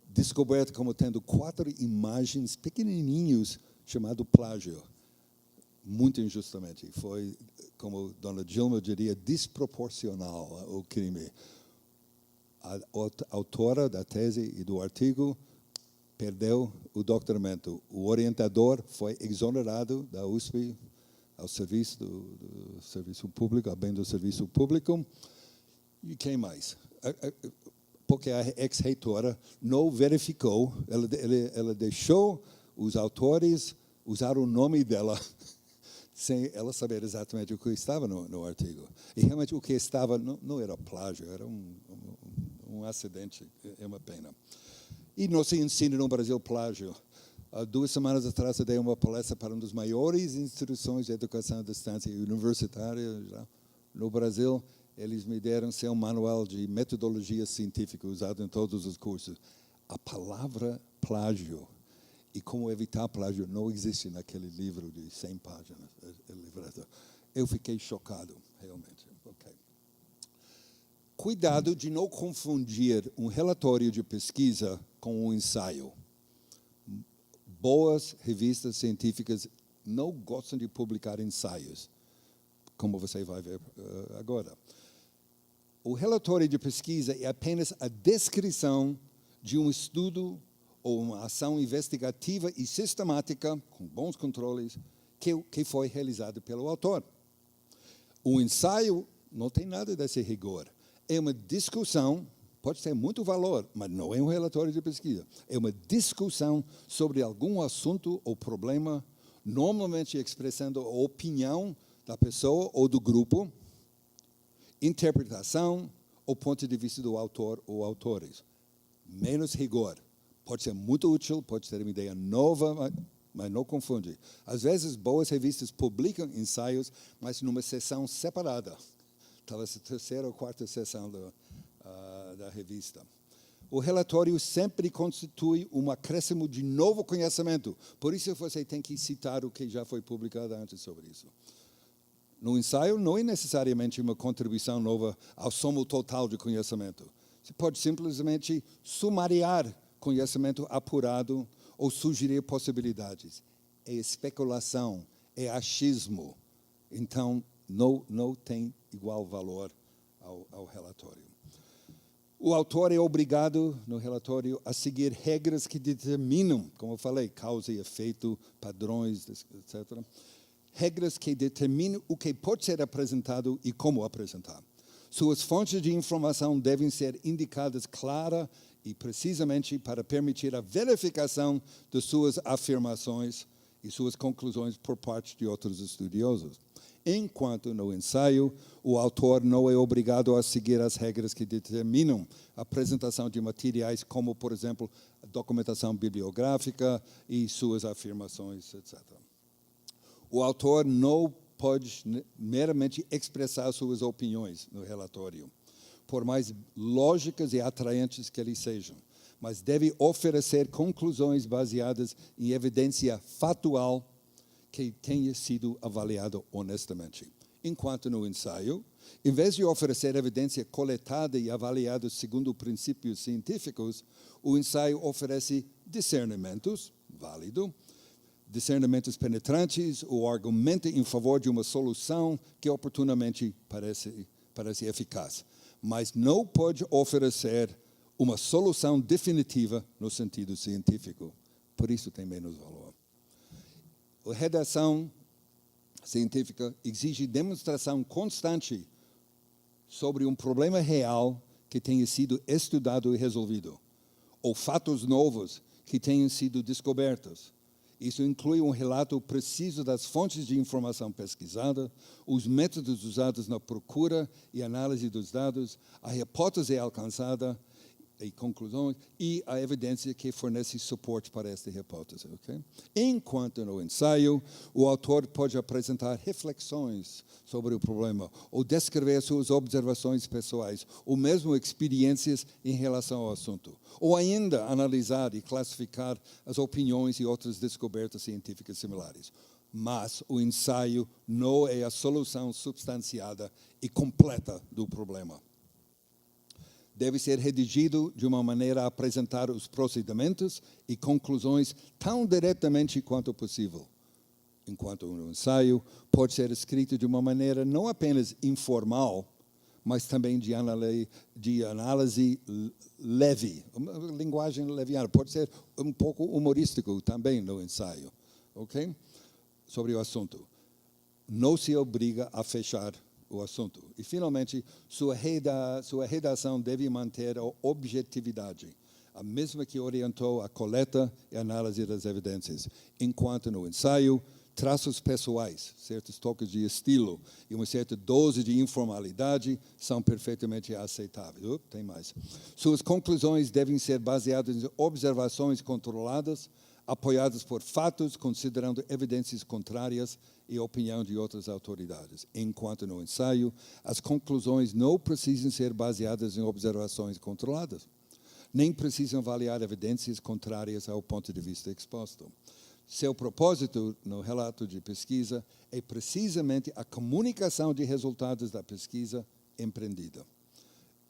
descoberta como tendo 4 imagens pequenininhos chamado plágio, muito injustamente. Foi, como Dona Dilma diria, desproporcional o crime. A autora da tese e do artigo perdeu o doutoramento. O orientador foi exonerado da USP ao serviço do serviço público, ao bem do serviço público. E quem mais? Porque a ex-reitora não verificou, ela deixou os autores usar o nome dela, sem ela saber exatamente o que estava no artigo. E realmente o que estava não era plágio, era um acidente, é uma pena. E não se ensina no Brasil plágio. 2 semanas atrás eu dei uma palestra para uma das maiores instituições de educação à distância universitária no Brasil. Eles me deram seu manual de metodologia científica usado em todos os cursos. A palavra plágio e como evitar plágio não existe naquele livro de 100 páginas. Eu fiquei chocado, realmente. Okay. Cuidado de não confundir um relatório de pesquisa com um ensaio. Boas revistas científicas não gostam de publicar ensaios, como você vai ver agora. O relatório de pesquisa é apenas a descrição de um estudo ou uma ação investigativa e sistemática, com bons controles, que foi realizada pelo autor. O ensaio não tem nada desse rigor. É uma discussão, pode ter muito valor, mas não é um relatório de pesquisa. É uma discussão sobre algum assunto ou problema normalmente expressando a opinião da pessoa ou do grupo, interpretação ou ponto de vista do autor ou autores. Menos rigor. Pode ser muito útil, pode ser uma ideia nova, mas não confunde. Às vezes, boas revistas publicam ensaios, mas numa sessão separada. Talvez a terceira ou quarta sessão da revista. O relatório sempre constitui um acréscimo de novo conhecimento. Por isso, você tem que citar o que já foi publicado antes sobre isso. No ensaio, não é necessariamente uma contribuição nova ao somo total de conhecimento. Você pode simplesmente sumariar conhecimento apurado ou sugerir possibilidades. É especulação, é achismo. Então, não tem igual valor ao relatório. O autor é obrigado, no relatório, a seguir regras que determinam, como eu falei, causa e efeito, padrões, etc. Regras que determinam o que pode ser apresentado e como apresentar. Suas fontes de informação devem ser indicadas clara e precisamente para permitir a verificação de suas afirmações e suas conclusões por parte de outros estudiosos. Enquanto no ensaio, o autor não é obrigado a seguir as regras que determinam a apresentação de materiais como, por exemplo, a documentação bibliográfica e suas afirmações, etc. O autor não pode meramente expressar suas opiniões no relatório, por mais lógicas e atraentes que eles sejam, mas deve oferecer conclusões baseadas em evidência factual que tenha sido avaliado honestamente. Enquanto no ensaio, em vez de oferecer evidência coletada e avaliada segundo princípios científicos, o ensaio oferece discernimentos, válido, discernimentos penetrantes ou argumenta em favor de uma solução que oportunamente parece eficaz, mas não pode oferecer uma solução definitiva no sentido científico. Por isso tem menos valor. A redação científica exige demonstração constante sobre um problema real que tenha sido estudado e resolvido, ou fatos novos que tenham sido descobertos. Isso inclui um relato preciso das fontes de informação pesquisada, os métodos usados na procura e análise dos dados, a hipótese alcançada e conclusões e a evidência que fornece suporte para esta hipótese. Okay? Enquanto no ensaio, o autor pode apresentar reflexões sobre o problema ou descrever suas observações pessoais ou mesmo experiências em relação ao assunto. Ou ainda analisar e classificar as opiniões e outras descobertas científicas similares. Mas o ensaio não é a solução substanciada e completa do problema. Deve ser redigido de uma maneira a apresentar os procedimentos e conclusões tão diretamente quanto possível. Enquanto o ensaio pode ser escrito de uma maneira não apenas informal, mas também de análise leve, uma linguagem leviana. Pode ser um pouco humorístico também no ensaio, ok? Sobre o assunto. Não se obriga a fechar o assunto. E, finalmente, sua redação deve manter a objetividade, a mesma que orientou a coleta e análise das evidências, enquanto no ensaio, traços pessoais, certos toques de estilo e uma certa dose de informalidade são perfeitamente aceitáveis. Tem mais. Suas conclusões devem ser baseadas em observações controladas, apoiadas por fatos, considerando evidências contrárias e opinião de outras autoridades. Enquanto no ensaio, as conclusões não precisam ser baseadas em observações controladas, nem precisam avaliar evidências contrárias ao ponto de vista exposto. Seu propósito no relato de pesquisa é precisamente a comunicação de resultados da pesquisa empreendida.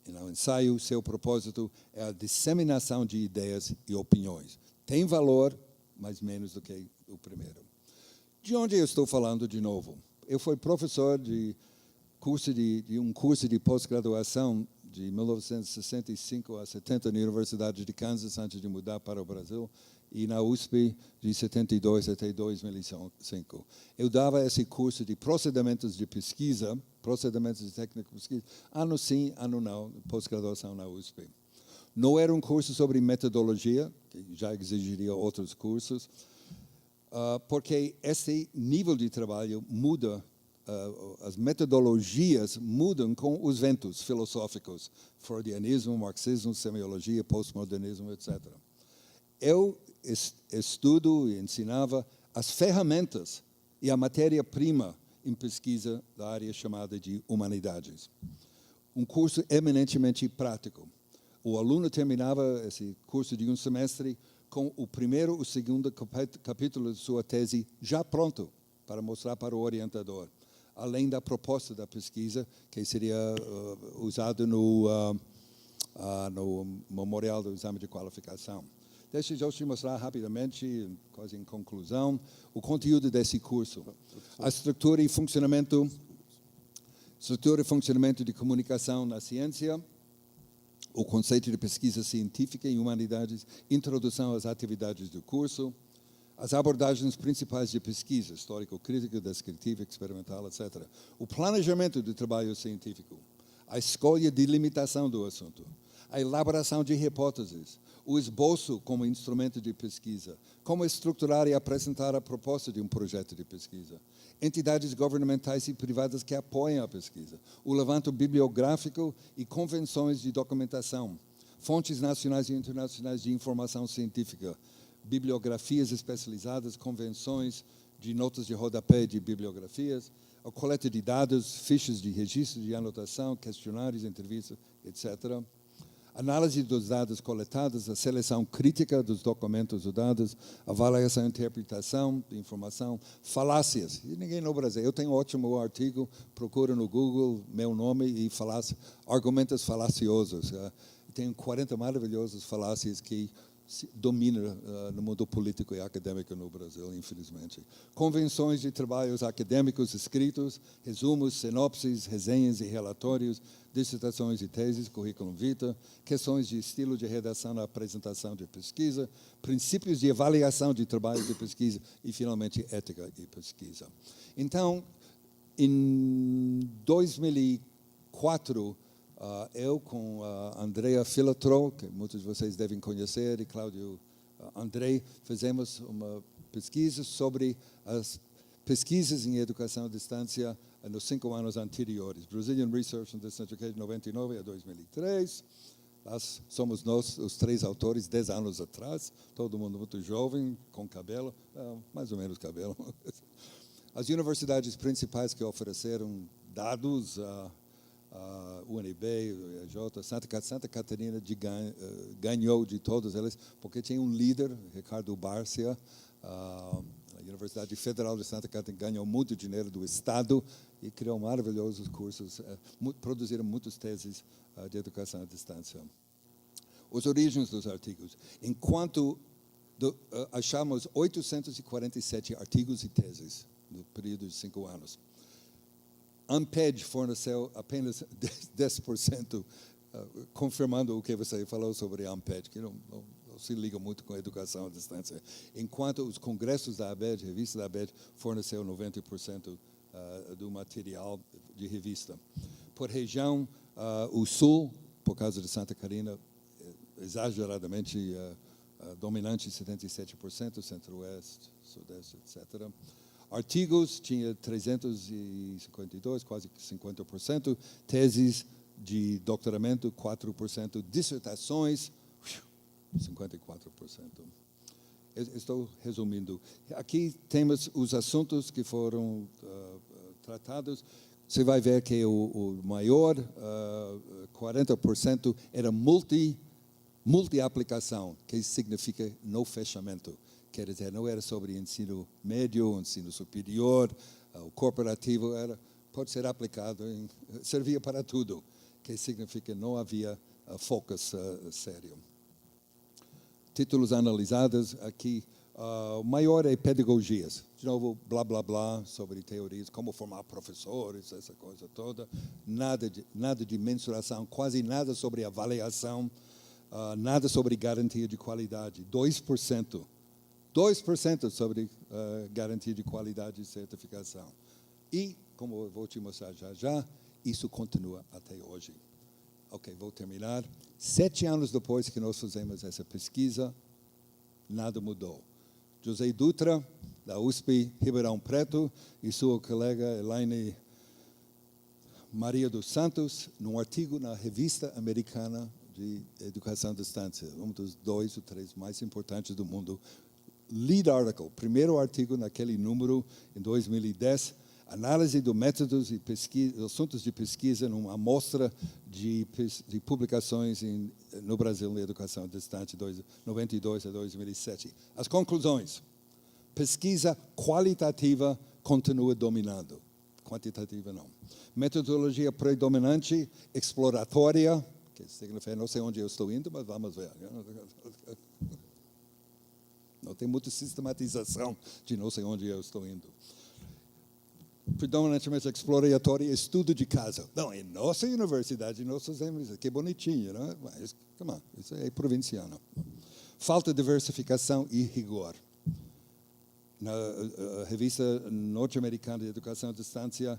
E no ensaio, seu propósito é a disseminação de ideias e opiniões. Tem valor, mas menos do que o primeiro. De onde eu estou falando de novo? Eu fui professor de um curso de pós-graduação de 1965 a 70 na Universidade de Kansas, antes de mudar para o Brasil, e na USP de 72 até 2005. Eu dava esse curso de procedimentos de pesquisa, procedimentos de técnica de pesquisa, ano sim, ano não, pós-graduação na USP. Não era um curso sobre metodologia, que já exigiria outros cursos. porque esse nível de trabalho muda, as metodologias mudam com os ventos filosóficos, freudianismo, marxismo, semiologia, postmodernismo, etc. Eu estudo e ensinava as ferramentas e a matéria-prima em pesquisa da área chamada de humanidades. Um curso eminentemente prático. O aluno terminava esse curso de um semestre com o primeiro ou segundo capítulo de sua tese já pronto para mostrar para o orientador, além da proposta da pesquisa que seria usado no memorial do exame de qualificação. Deixa eu te mostrar rapidamente, quase em conclusão, o conteúdo desse curso. A estrutura e funcionamento de comunicação na ciência, o conceito de pesquisa científica em humanidades, introdução às atividades do curso, as abordagens principais de pesquisa, histórico-crítica, descritiva, experimental, etc. O planejamento do trabalho científico, a escolha de limitação do assunto, a elaboração de hipóteses, o esboço como instrumento de pesquisa, como estruturar e apresentar a proposta de um projeto de pesquisa, entidades governamentais e privadas que apoiam a pesquisa, o levanto bibliográfico e convenções de documentação, fontes nacionais e internacionais de informação científica, bibliografias especializadas, convenções de notas de rodapé de bibliografias, a coleta de dados, fichas de registro, de anotação, questionários, entrevistas, etc., análise dos dados coletados, a seleção crítica dos documentos ou dados, avaliação e interpretação de informação, falácias. E ninguém no Brasil. Eu tenho um ótimo artigo, procura no Google meu nome e argumentos falaciosos. Tenho 40 maravilhosas falácias que domina no mundo político e acadêmico no Brasil, infelizmente. Convenções de trabalhos acadêmicos escritos, resumos, sinopses, resenhas e relatórios, dissertações e teses, currículo vitae, questões de estilo de redação na apresentação de pesquisa, princípios de avaliação de trabalho de pesquisa e, finalmente, ética e pesquisa. Então, em 2004, eu com a Andrea Filatro, que muitos de vocês devem conhecer, e Cláudio Andrei, fizemos uma pesquisa sobre as pesquisas em educação à distância nos 5 anos anteriores. Brazilian Research on Distance Education, de 99 a 2003. Somos nós, os 3 autores, 10 anos atrás, todo mundo muito jovem, com cabelo, mais ou menos cabelo. As universidades principais que ofereceram dados, UNB, UEJ, Santa Catarina ganhou de todos eles, porque tinha um líder, Ricardo Bárcia, a Universidade Federal de Santa Catarina ganhou muito dinheiro do Estado e criou maravilhosos cursos, produziram muitas teses de educação à distância. As origens dos artigos. Enquanto achamos 847 artigos e teses no período de 5 anos, Amped forneceu apenas 10%, confirmando o que você falou sobre a Amped, que não se liga muito com a educação à distância, enquanto os congressos da ABED, revista da ABED, forneceu 90% do material de revista. Por região, o Sul, por causa de Santa Catarina, exageradamente dominante, 77%, Centro-Oeste, Sudeste, etc., artigos, tinha 352, quase 50%, teses de doutoramento, 4%, dissertações, 54%. Estou resumindo. Aqui temos os assuntos que foram tratados. Você vai ver que o maior, 40%, era multi-aplicação, que significa no fechamento. Quer dizer, não era sobre ensino médio, ensino superior, o corporativo, pode ser aplicado, servia para tudo, que significa não havia focus sério. Títulos analisados aqui, o maior é pedagogias. De novo, blá, blá, blá, sobre teorias, como formar professores, essa coisa toda. Nada de mensuração, quase nada sobre avaliação, nada sobre garantia de qualidade. 2% sobre garantia de qualidade e certificação. E, como eu vou te mostrar já, isso continua até hoje. Ok, vou terminar. 7 anos depois que nós fizemos essa pesquisa, nada mudou. José Dutra, da USP Ribeirão Preto, e sua colega Elaine Maria dos Santos, num artigo na Revista Americana de Educação à Distância, um dos 2 ou 3 mais importantes do mundo. Lead article, primeiro artigo naquele número, em 2010, análise de métodos e pesquisa, assuntos de pesquisa numa amostra de publicações no Brasil na educação à distância, de 92 a 2007. As conclusões: pesquisa qualitativa continua dominando, quantitativa não. Metodologia predominante, exploratória, que significa não sei onde eu estou indo, mas vamos ver. Não tem muita sistematização de não sei onde eu estou indo. Predominantemente exploratória, estudo de caso. Não, em nossa universidade, em nossas universidades, que bonitinho, não é? Mas, come on, isso é provinciano. Falta de diversificação e rigor. Na revista norte-americana de educação à distância,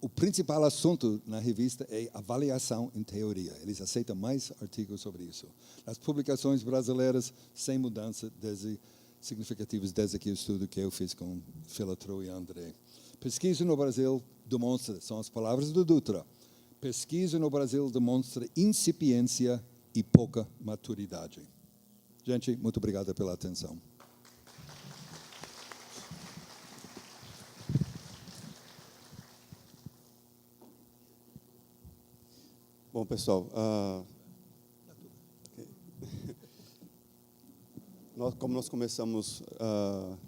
o principal assunto na revista é avaliação em teoria. Eles aceitam mais artigos sobre isso. Nas publicações brasileiras, sem mudança significativas desde aquele estudo que eu fiz com Filatro e André. Pesquisa no Brasil demonstra, são as palavras do Dutra, pesquisa no Brasil demonstra incipiência e pouca maturidade. Gente, muito obrigado pela atenção. Bom, pessoal, como nós começamos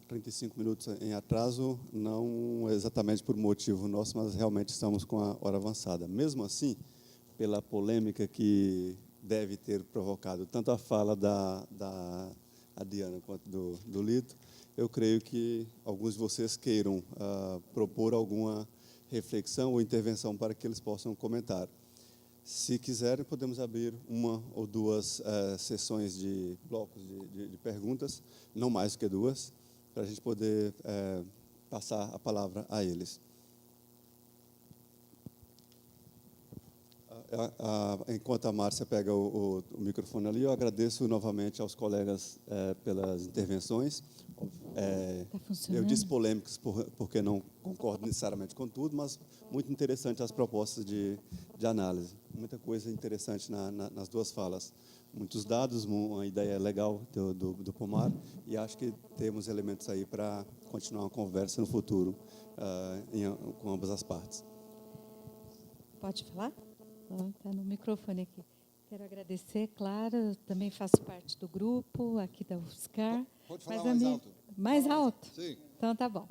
35 minutos em atraso, não exatamente por motivo nosso, mas realmente estamos com a hora avançada. Mesmo assim, pela polêmica que deve ter provocado tanto a fala da Diana quanto do Lito, eu creio que alguns de vocês queiram propor alguma reflexão ou intervenção para que eles possam comentar. Se quiserem, podemos abrir 1 ou 2 sessões de blocos de perguntas, não mais do que 2, para a gente poder passar a palavra a eles. Enquanto a Márcia pega o microfone ali, eu agradeço novamente aos colegas pelas intervenções. Eu disse polêmicas porque não concordo necessariamente com tudo, mas muito interessante as propostas de análise. Muita coisa interessante nas 2 falas. Muitos dados, uma ideia legal do Pomar, e acho que temos elementos aí para continuar uma conversa no futuro com ambas as partes. Pode falar? Está no microfone aqui. Quero agradecer, claro, eu também faço parte do grupo aqui da UFSCar. Pode falar mais alto. Mais alto? Sim. Então, tá bom.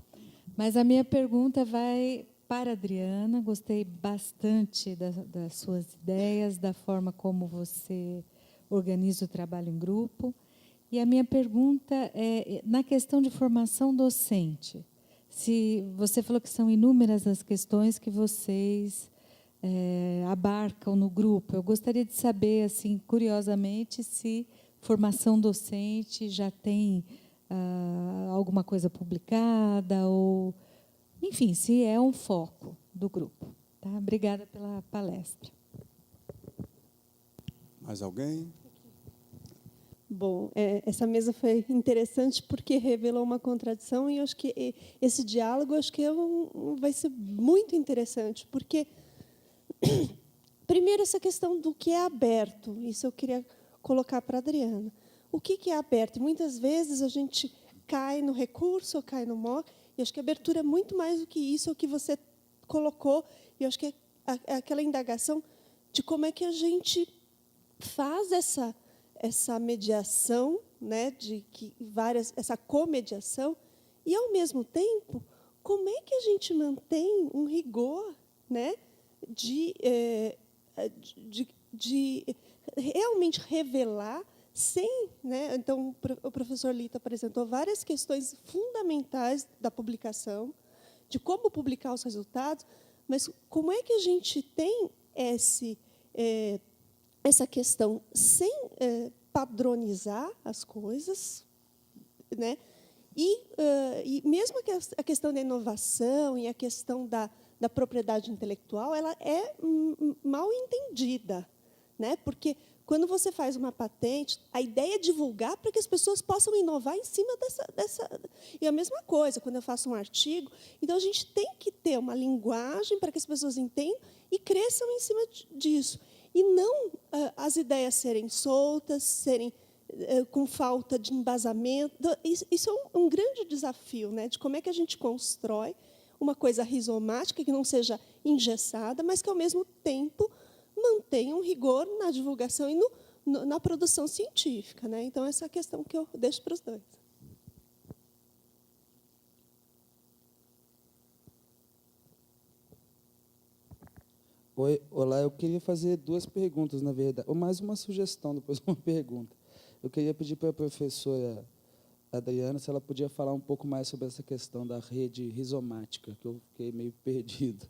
Mas a minha pergunta vai para a Adriana. Gostei bastante das suas ideias, da forma como você organiza o trabalho em grupo. E a minha pergunta é na questão de formação docente. Se você falou que são inúmeras as questões que vocês abarcam no grupo. Eu gostaria de saber, assim, curiosamente, se formação docente já tem alguma coisa publicada ou, enfim, se é um foco do grupo. Tá? Obrigada pela palestra. Mais alguém? Bom, essa mesa foi interessante porque revelou uma contradição e eu acho que esse diálogo acho que vai ser muito interessante, porque primeiro essa questão do que é aberto, isso eu queria colocar para a Adriana. O que é aberto? E muitas vezes a gente cai no recurso, ou cai no mó, e acho que a abertura é muito mais do que isso, é o que você colocou, e acho que é aquela indagação de como é que a gente faz essa mediação, né, essa comediação, e, ao mesmo tempo, como é que a gente mantém um rigor, né, de realmente revelar sem, né? Então, o professor Lito apresentou várias questões fundamentais da publicação, de como publicar os resultados, mas como é que a gente tem essa questão sem padronizar as coisas, né? E mesmo a questão da inovação e a questão da propriedade intelectual, ela é mal entendida, né? Porque quando você faz uma patente, a ideia é divulgar para que as pessoas possam inovar em cima dessa. E a mesma coisa, quando eu faço um artigo. Então, a gente tem que ter uma linguagem para que as pessoas entendam e cresçam em cima disso. E não as ideias serem soltas, serem com falta de embasamento. Isso é um grande desafio, né, de como é que a gente constrói uma coisa rizomática, que não seja engessada, mas que, ao mesmo tempo, mantenha um rigor na divulgação e na produção científica, né? Então, essa é a questão que eu deixo para os dois. Oi, olá, eu queria fazer 2 perguntas, na verdade, ou mais uma sugestão, depois uma pergunta. Eu queria pedir para a professora Adriana se ela podia falar um pouco mais sobre essa questão da rede rizomática, que eu fiquei meio perdido.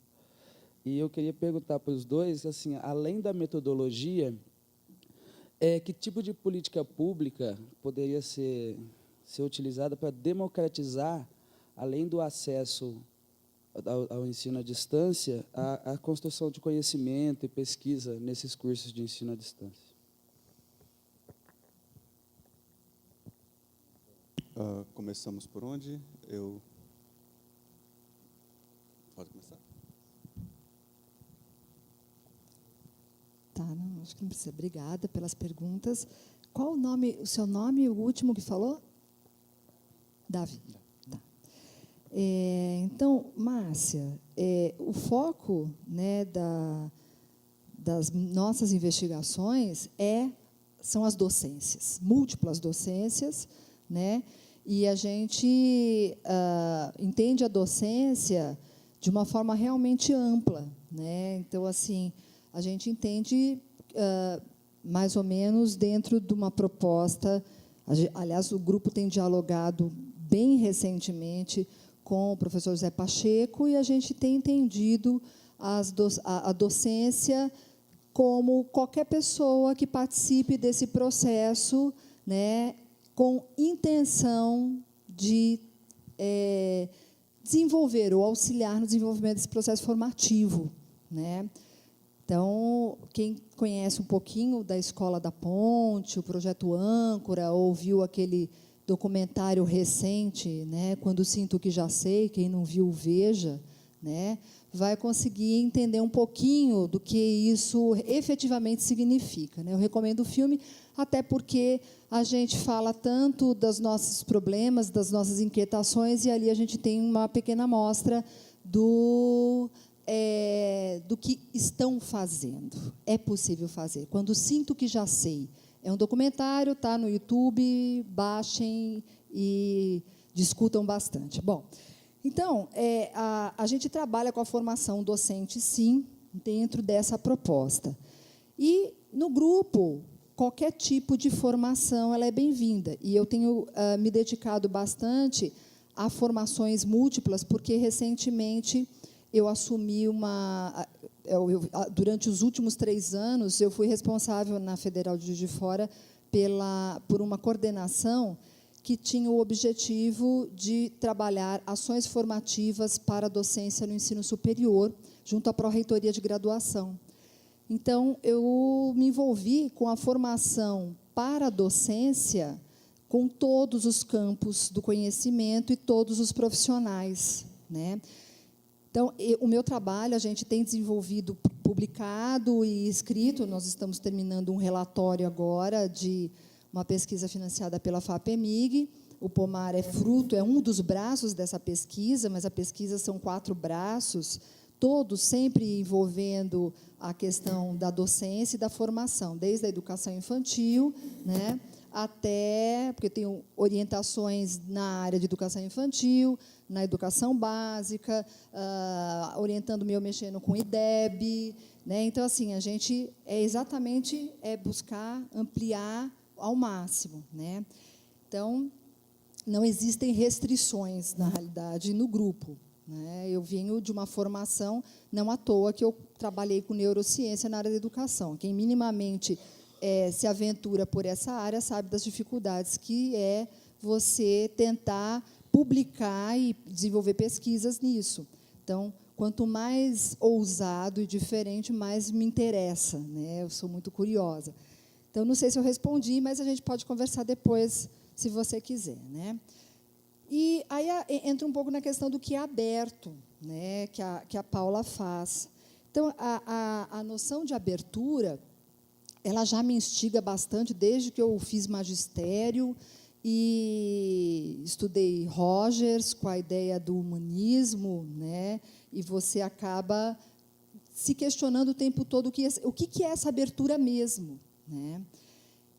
E eu queria perguntar para os dois, assim, além da metodologia, que tipo de política pública poderia ser utilizada para democratizar, além do acesso ao ensino à distância, a construção de conhecimento e pesquisa nesses cursos de ensino à distância? Começamos por onde? Pode começar? Tá, não, acho que não precisa. Obrigada pelas perguntas. Qual o seu nome, o último que falou? Davi. Tá. Então, Márcia, o foco, né, das nossas investigações são as docências, múltiplas docências, né? E a gente entende a docência de uma forma realmente ampla, né? Então, assim, a gente entende mais ou menos dentro de uma proposta. Aliás, o grupo tem dialogado bem recentemente com o professor José Pacheco e a gente tem entendido a docência como qualquer pessoa que participe desse processo, né, com intenção de desenvolver ou auxiliar no desenvolvimento desse processo formativo, né? Então, quem conhece um pouquinho da Escola da Ponte, o Projeto Âncora, ou viu aquele documentário recente, né, Quando Sinto Que Já Sei, quem não viu, veja, né, vai conseguir entender um pouquinho do que isso efetivamente significa, né? Eu recomendo o filme, até porque a gente fala tanto dos nossos problemas, das nossas inquietações, e ali a gente tem uma pequena amostra do que estão fazendo. É possível fazer. Quando Sinto Que Já Sei. É um documentário, está no YouTube, baixem e discutam bastante. Bom, então, a gente trabalha com a formação docente, sim, dentro dessa proposta. E, no grupo, qualquer tipo de formação ela é bem-vinda. E eu tenho me dedicado bastante a formações múltiplas, porque, recentemente, eu assumi durante os últimos 3 anos, eu fui responsável na Federal de Juiz de Fora por uma coordenação que tinha o objetivo de trabalhar ações formativas para a docência no ensino superior, junto à Pró-Reitoria de Graduação. Então, eu me envolvi com a formação para a docência com todos os campos do conhecimento e todos os profissionais, né? Então, o meu trabalho, a gente tem desenvolvido, publicado e escrito, nós estamos terminando um relatório agora de uma pesquisa financiada pela FAPEMIG. O Pomar é um dos braços dessa pesquisa, mas a pesquisa são 4 braços, todos sempre envolvendo a questão da docência e da formação, desde a educação infantil, né, até, porque eu tenho orientações na área de educação infantil, na educação básica, orientando mexendo com IDEB, né? Então, assim, a gente exatamente buscar ampliar ao máximo, né? Então, não existem restrições, na realidade, no grupo, né? Eu venho de uma formação, não à toa que eu trabalhei com neurociência na área da educação. Quem minimamente se aventura por essa área sabe das dificuldades que é você tentar publicar e desenvolver pesquisas nisso. Então, quanto mais ousado e diferente, mais me interessa, né? Eu sou muito curiosa. Então, não sei se eu respondi, mas a gente pode conversar depois, se você quiser, né? E aí entra um pouco na questão do que é aberto, né? Que a Paula faz. Então, a noção de abertura, ela já me instiga bastante desde que eu fiz magistério e estudei Rogers com a ideia do humanismo, né? E você acaba se questionando o tempo todo o que é essa abertura mesmo, né?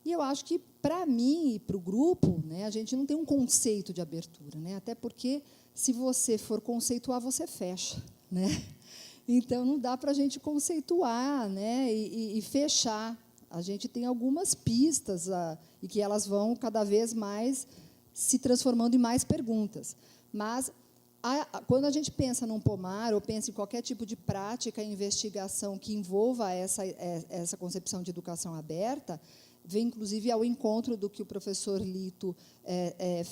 E eu acho que, para mim e para o grupo, né, a gente não tem um conceito de abertura, né? Até porque, se você for conceituar, você fecha, né? Então, não dá para a gente conceituar, né, e fechar. A gente tem algumas pistas e que elas vão cada vez mais se transformando em mais perguntas. Mas, quando a gente pensa num pomar ou pensa em qualquer tipo de prática e investigação que envolva essa concepção de educação aberta, vem, inclusive, ao encontro do que o professor Lito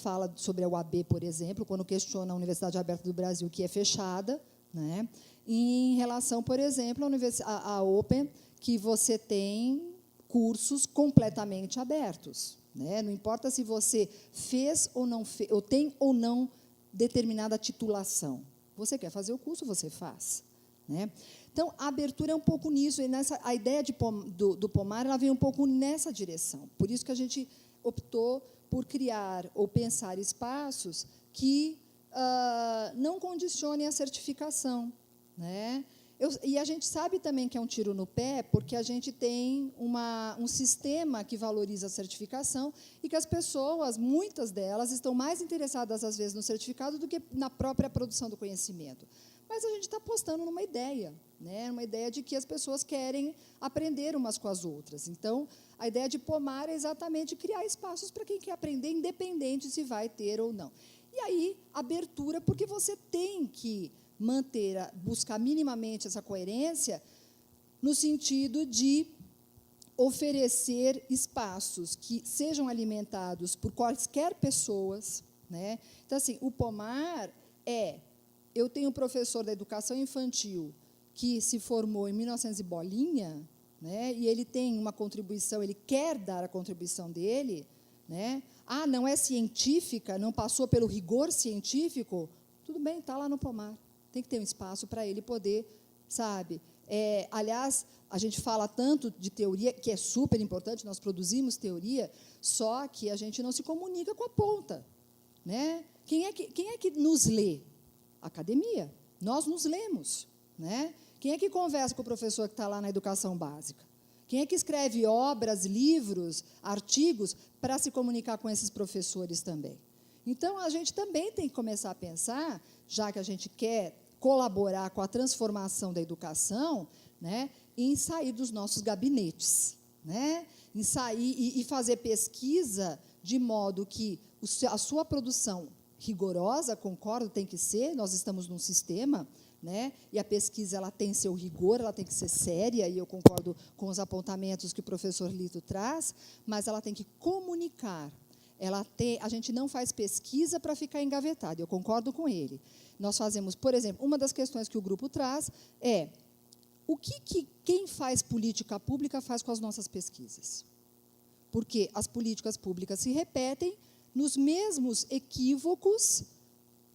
fala sobre a UAB, por exemplo, quando questiona a Universidade Aberta do Brasil, que é fechada, né? Em relação, por exemplo, à Open, que você tem cursos completamente abertos, né? Não importa se você fez ou não fez, ou tem ou não determinada titulação. Você quer fazer o curso, você faz, né? Então, a abertura é um pouco nisso, e a ideia do pomar, ela vem um pouco nessa direção. Por isso que a gente optou por criar ou pensar espaços que não condicionem a certificação, né? E a gente sabe também que é um tiro no pé, porque a gente tem um sistema que valoriza a certificação e que as pessoas, muitas delas, estão mais interessadas, às vezes, no certificado do que na própria produção do conhecimento. Mas a gente está apostando numa ideia, né? Uma ideia de que as pessoas querem aprender umas com as outras. Então, a ideia de pomar é exatamente criar espaços para quem quer aprender, independente se vai ter ou não. E aí, abertura, porque você tem que buscar minimamente essa coerência no sentido de oferecer espaços que sejam alimentados por quaisquer pessoas, né? Então, assim, o pomar eu tenho um professor da educação infantil que se formou em 1900 e bolinha, né? E ele tem uma contribuição, ele quer dar a contribuição dele, né? Não é científica, não passou pelo rigor científico, tudo bem, está lá no pomar. Tem que ter um espaço para ele poder, sabe? Aliás, a gente fala tanto de teoria, que é super importante, nós produzimos teoria, só que a gente não se comunica com a ponta, né? Quem é que nos lê? A academia. Nós nos lemos, né? Quem é que conversa com o professor que está lá na educação básica? Quem é que escreve obras, livros, artigos para se comunicar com esses professores também? Então, a gente também tem que começar a pensar, já que a gente quer colaborar com a transformação da educação, né, em sair dos nossos gabinetes, né, em sair e fazer pesquisa de modo que a sua produção rigorosa, concordo, tem que ser, nós estamos num sistema, né, e a pesquisa ela tem seu rigor, ela tem que ser séria, e eu concordo com os apontamentos que o professor Lito traz, mas ela tem que comunicar. A gente não faz pesquisa para ficar engavetado, eu concordo com ele. Nós fazemos, por exemplo, uma das questões que o grupo traz é o que quem faz política pública faz com as nossas pesquisas. Porque as políticas públicas se repetem nos mesmos equívocos,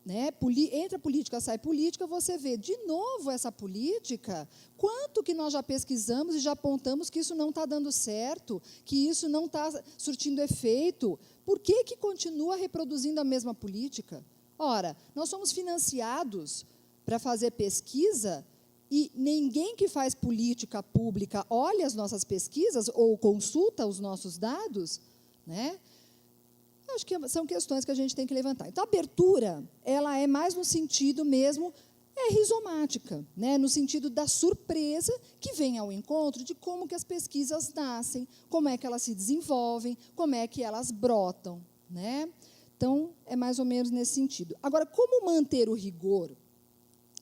né? Entra política, sai política, você vê de novo essa política, quanto que nós já pesquisamos e já apontamos que isso não está dando certo, que isso não está surtindo efeito. Por que continua reproduzindo a mesma política? Ora, nós somos financiados para fazer pesquisa e ninguém que faz política pública olha as nossas pesquisas ou consulta os nossos dados, né? Acho que são questões que a gente tem que levantar. Então, a abertura, ela é mais no sentido mesmo, rizomática, né? No sentido da surpresa que vem ao encontro de como que as pesquisas nascem, como é que elas se desenvolvem, como é que elas brotam, né? Então, é mais ou menos nesse sentido. Agora, como manter o rigor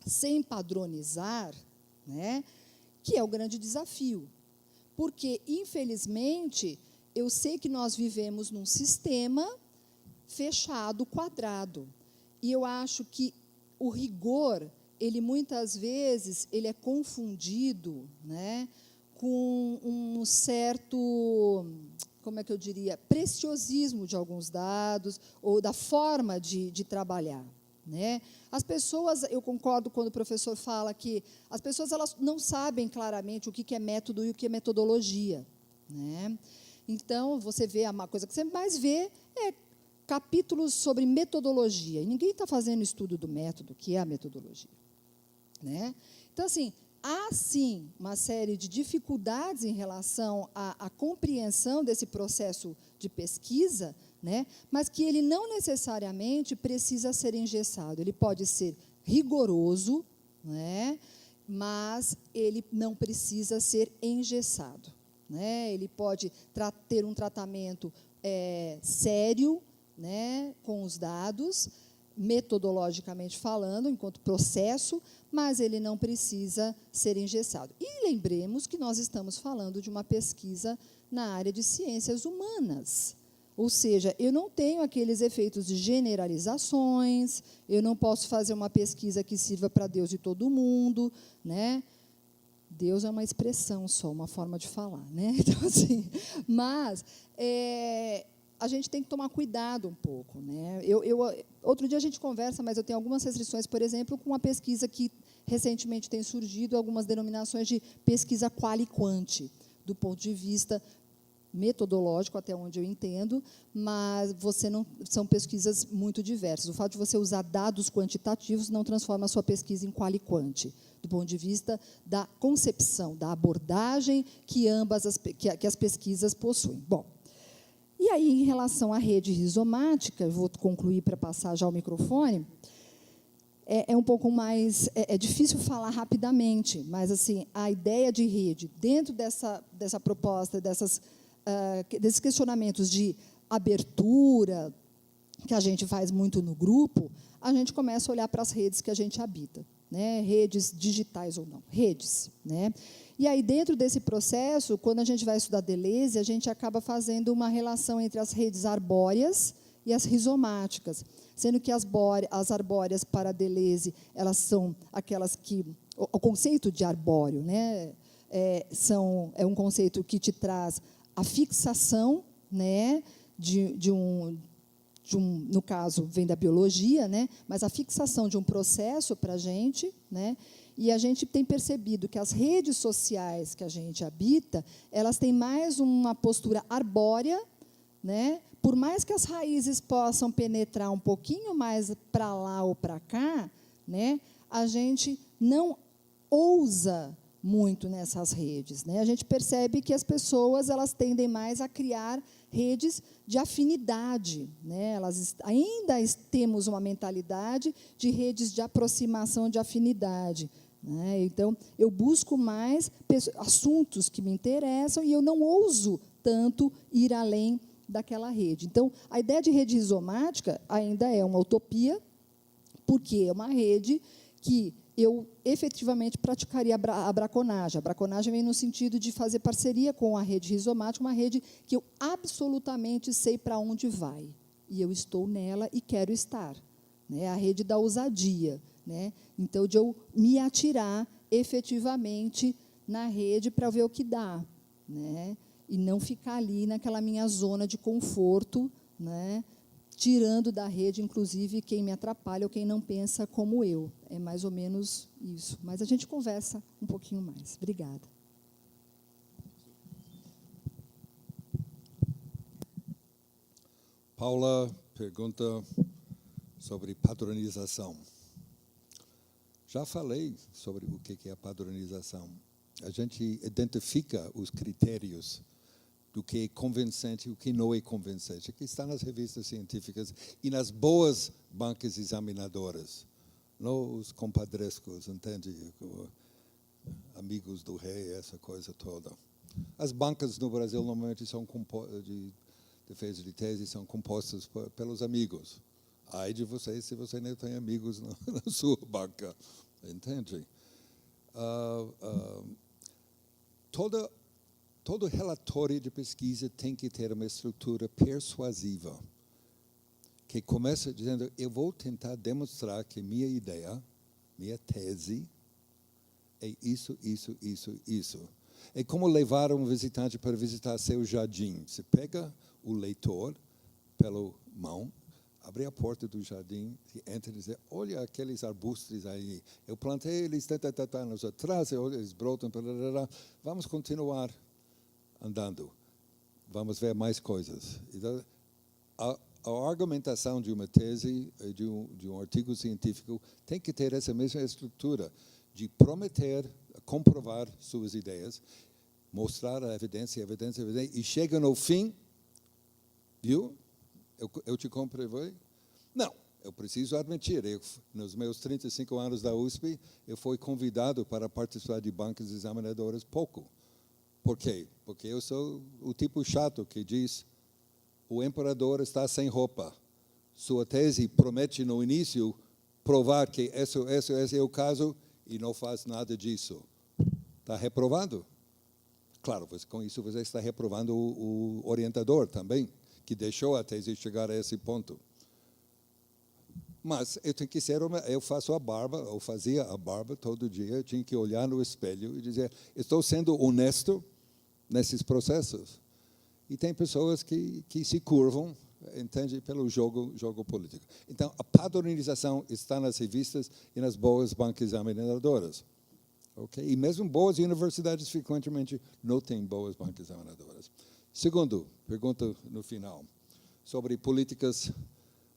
sem padronizar, né? Que é o grande desafio. Porque, infelizmente, eu sei que nós vivemos num sistema fechado, quadrado. E eu acho que o rigor, ele muitas vezes ele é confundido, né, com um certo, como é que eu diria, preciosismo de alguns dados ou da forma de trabalhar, né? As pessoas, eu concordo quando o professor fala que as pessoas elas não sabem claramente o que é método e o que é metodologia, né? Então, você vê, uma coisa que você mais vê é capítulos sobre metodologia, e ninguém está fazendo estudo do método, que é a metodologia, né? Então, assim, há, sim, uma série de dificuldades em relação à compreensão desse processo de pesquisa, né? Mas que ele não necessariamente precisa ser engessado. Ele pode ser rigoroso, né? Mas ele não precisa ser engessado, né? Ele pode ter um tratamento sério, né, com os dados, metodologicamente falando, enquanto processo, mas ele não precisa ser engessado. E lembremos que nós estamos falando de uma pesquisa na área de ciências humanas, ou seja, eu não tenho aqueles efeitos de generalizações, eu não posso fazer uma pesquisa que sirva para Deus e todo mundo, né? Deus é uma expressão só, uma forma de falar, né? Então, assim, mas a gente tem que tomar cuidado um pouco, né? Outro dia a gente conversa, mas eu tenho algumas restrições, por exemplo, com uma pesquisa que recentemente tem surgido, algumas denominações de pesquisa quali-quanti, do ponto de vista metodológico, até onde eu entendo, mas são pesquisas muito diversas. O fato de você usar dados quantitativos não transforma a sua pesquisa em quali-quanti, do ponto de vista da concepção, da abordagem que que as pesquisas possuem. Bom, e aí, em relação à rede rizomática, eu vou concluir para passar já o microfone, é um pouco mais... É difícil falar rapidamente, mas, assim, a ideia de rede, dentro dessa proposta, desses questionamentos de abertura, que a gente faz muito no grupo, a gente começa a olhar para as redes que a gente habita, né? Redes digitais ou não, redes, né? E aí, dentro desse processo, quando a gente vai estudar Deleuze, a gente acaba fazendo uma relação entre as redes arbóreas e as rizomáticas, sendo que as arbóreas, para Deleuze, elas são aquelas que... O conceito de arbóreo, né, é um conceito que te traz a fixação, né, no caso, vem da biologia, né, mas a fixação de um processo para a gente, né, e a gente tem percebido que as redes sociais que a gente habita, elas têm mais uma postura arbórea, né, por mais que as raízes possam penetrar um pouquinho mais para lá ou para cá, né, a gente não ousa muito nessas redes, né? A gente percebe que as pessoas elas tendem mais a criar redes de afinidade, né? Ainda temos uma mentalidade de redes de aproximação, de afinidade, né? Então, eu busco mais assuntos que me interessam e eu não ouso tanto ir além daquela rede. Então, a ideia de rede rizomática ainda é uma utopia, porque é uma rede que eu efetivamente praticaria a braconagem. A braconagem vem no sentido de fazer parceria com a rede rizomática, uma rede que eu absolutamente sei para onde vai. E eu estou nela e quero estar. Né? A rede da ousadia. Né? Então, de eu me atirar efetivamente na rede para ver o que dá. Né? E não ficar ali naquela minha zona de conforto, né? Tirando da rede, inclusive, quem me atrapalha ou quem não pensa como eu. É mais ou menos isso. Mas a gente conversa um pouquinho mais. Obrigada. Paula pergunta sobre padronização. Já falei sobre o que é a padronização. A gente identifica os critérios do que é convincente e o que não é convincente, que está nas revistas científicas e nas boas bancas examinadoras, não os compadrescos, entende? Amigos do rei, essa coisa toda. As bancas no Brasil normalmente são de defesa de tese são compostas pelos amigos. Ai de você se você não tem amigos na sua banca, entende? Todo relatório de pesquisa tem que ter uma estrutura persuasiva, que começa dizendo, eu vou tentar demonstrar que minha ideia minha tese é isso, isso, isso, isso. É como levar um visitante para visitar seu jardim. Você pega o leitor pela mão, abre a porta do jardim, entra e diz, olha aqueles arbustos aí, eu plantei eles, nos atrás, eles brotam, vamos continuar andando, vamos ver mais coisas. Então, a argumentação de uma tese, de um artigo científico, tem que ter essa mesma estrutura de prometer, comprovar suas ideias, mostrar a evidência, e chega no fim, viu? Eu te comprovei? Não, eu preciso admitir, nos meus 35 anos da USP, eu fui convidado para participar de bancas examinadoras pouco. Por quê? Porque eu sou o tipo chato que diz, o imperador está sem roupa. Sua tese promete no início provar que esse é o caso e não faz nada disso. Está reprovado? Claro, com isso você está reprovando o orientador também, que deixou a tese chegar a esse ponto. Mas eu tenho que eu faço a barba, eu fazia a barba todo dia, eu tinha que olhar no espelho e dizer, estou sendo honesto nesses processos. E tem pessoas que se curvam, entende, pelo jogo político. Então, a padronização está nas revistas e nas boas bancas examinadoras. Okay? E mesmo boas universidades, frequentemente, não têm boas bancas examinadoras. Segundo, pergunta no final, sobre políticas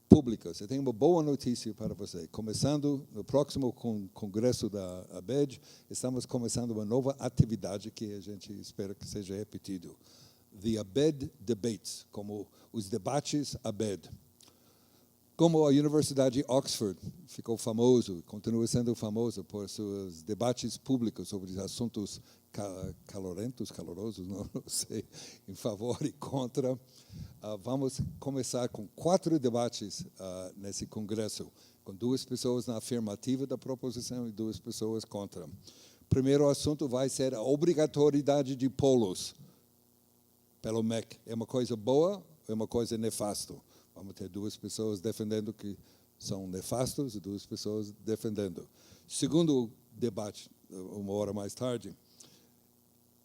públicas. Eu tenho uma boa notícia para você. Começando no próximo congresso da ABED, estamos começando uma nova atividade que a gente espera que seja repetido. The ABED Debates, como os debates ABED. Como a Universidade de Oxford ficou famoso, continua sendo famosa por seus debates públicos sobre assuntos calorosos, não sei, em favor e contra, vamos começar com 4 debates nesse congresso, com 2 pessoas na afirmativa da proposição e 2 pessoas contra. O primeiro assunto vai ser a obrigatoriedade de polos pelo MEC. É uma coisa boa ou é uma coisa nefasta? Vamos ter 2 pessoas defendendo que são nefastos e 2 pessoas defendendo. Segundo debate, uma hora mais tarde,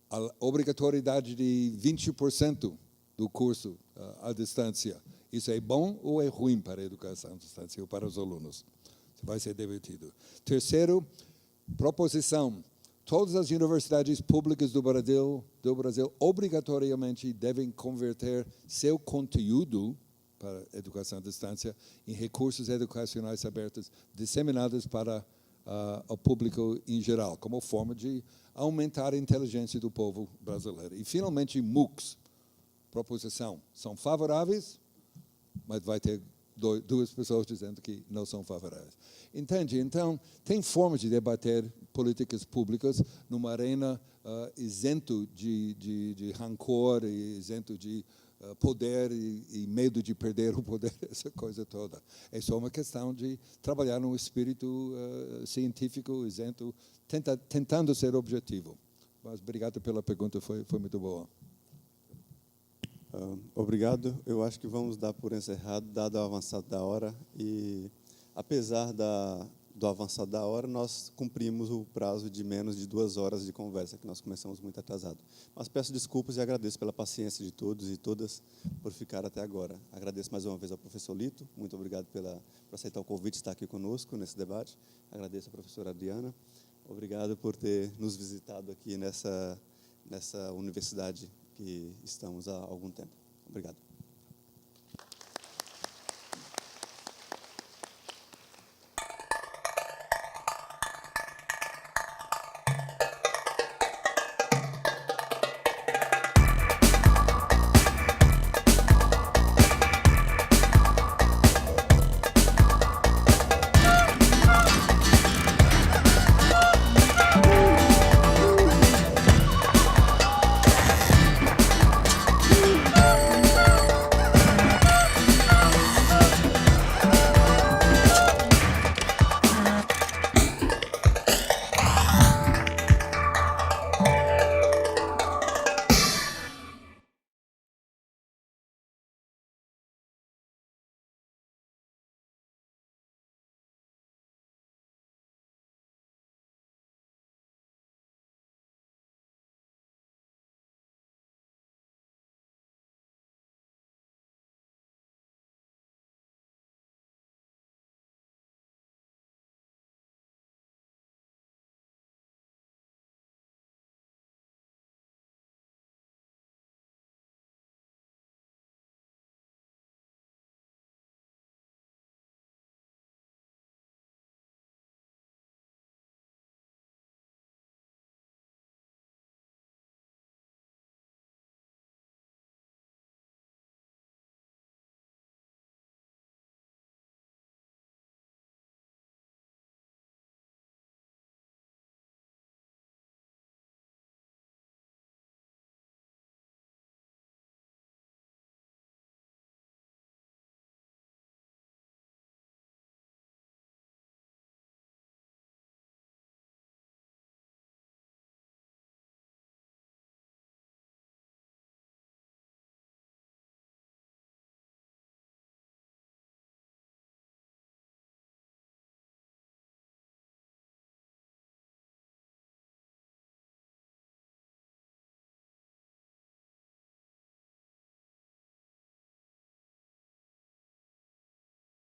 a obrigatoriedade de 20% do curso à distância. Isso é bom ou é ruim para a educação à distância ou para os alunos? Isso vai ser debatido. Terceiro, proposição. Todas as universidades públicas do Brasil obrigatoriamente devem converter seu conteúdo para a educação à distância em recursos educacionais abertos disseminados para o público em geral, como forma de aumentar a inteligência do povo brasileiro. E, finalmente, MOOCs, proposição, são favoráveis, mas vai ter 2 pessoas dizendo que não são favoráveis. Entende? Então, tem formas de debater políticas públicas numa arena isento de rancor, e isento de poder e medo de perder o poder, essa coisa toda. É só uma questão de trabalhar num espírito científico, isento, tentando ser objetivo. Mas obrigado pela pergunta, foi muito boa. Obrigado. Eu acho que vamos dar por encerrado, dado o avançado da hora. E, apesar do avançado da hora, nós cumprimos o prazo de menos de 2 horas de conversa, que nós começamos muito atrasado. Mas peço desculpas e agradeço pela paciência de todos e todas por ficar até agora. Agradeço mais uma vez ao professor Lito. Muito obrigado por aceitar o convite de estar aqui conosco nesse debate. Agradeço à professora Adriana. Obrigado por ter nos visitado aqui nessa universidade que estamos há algum tempo. Obrigado.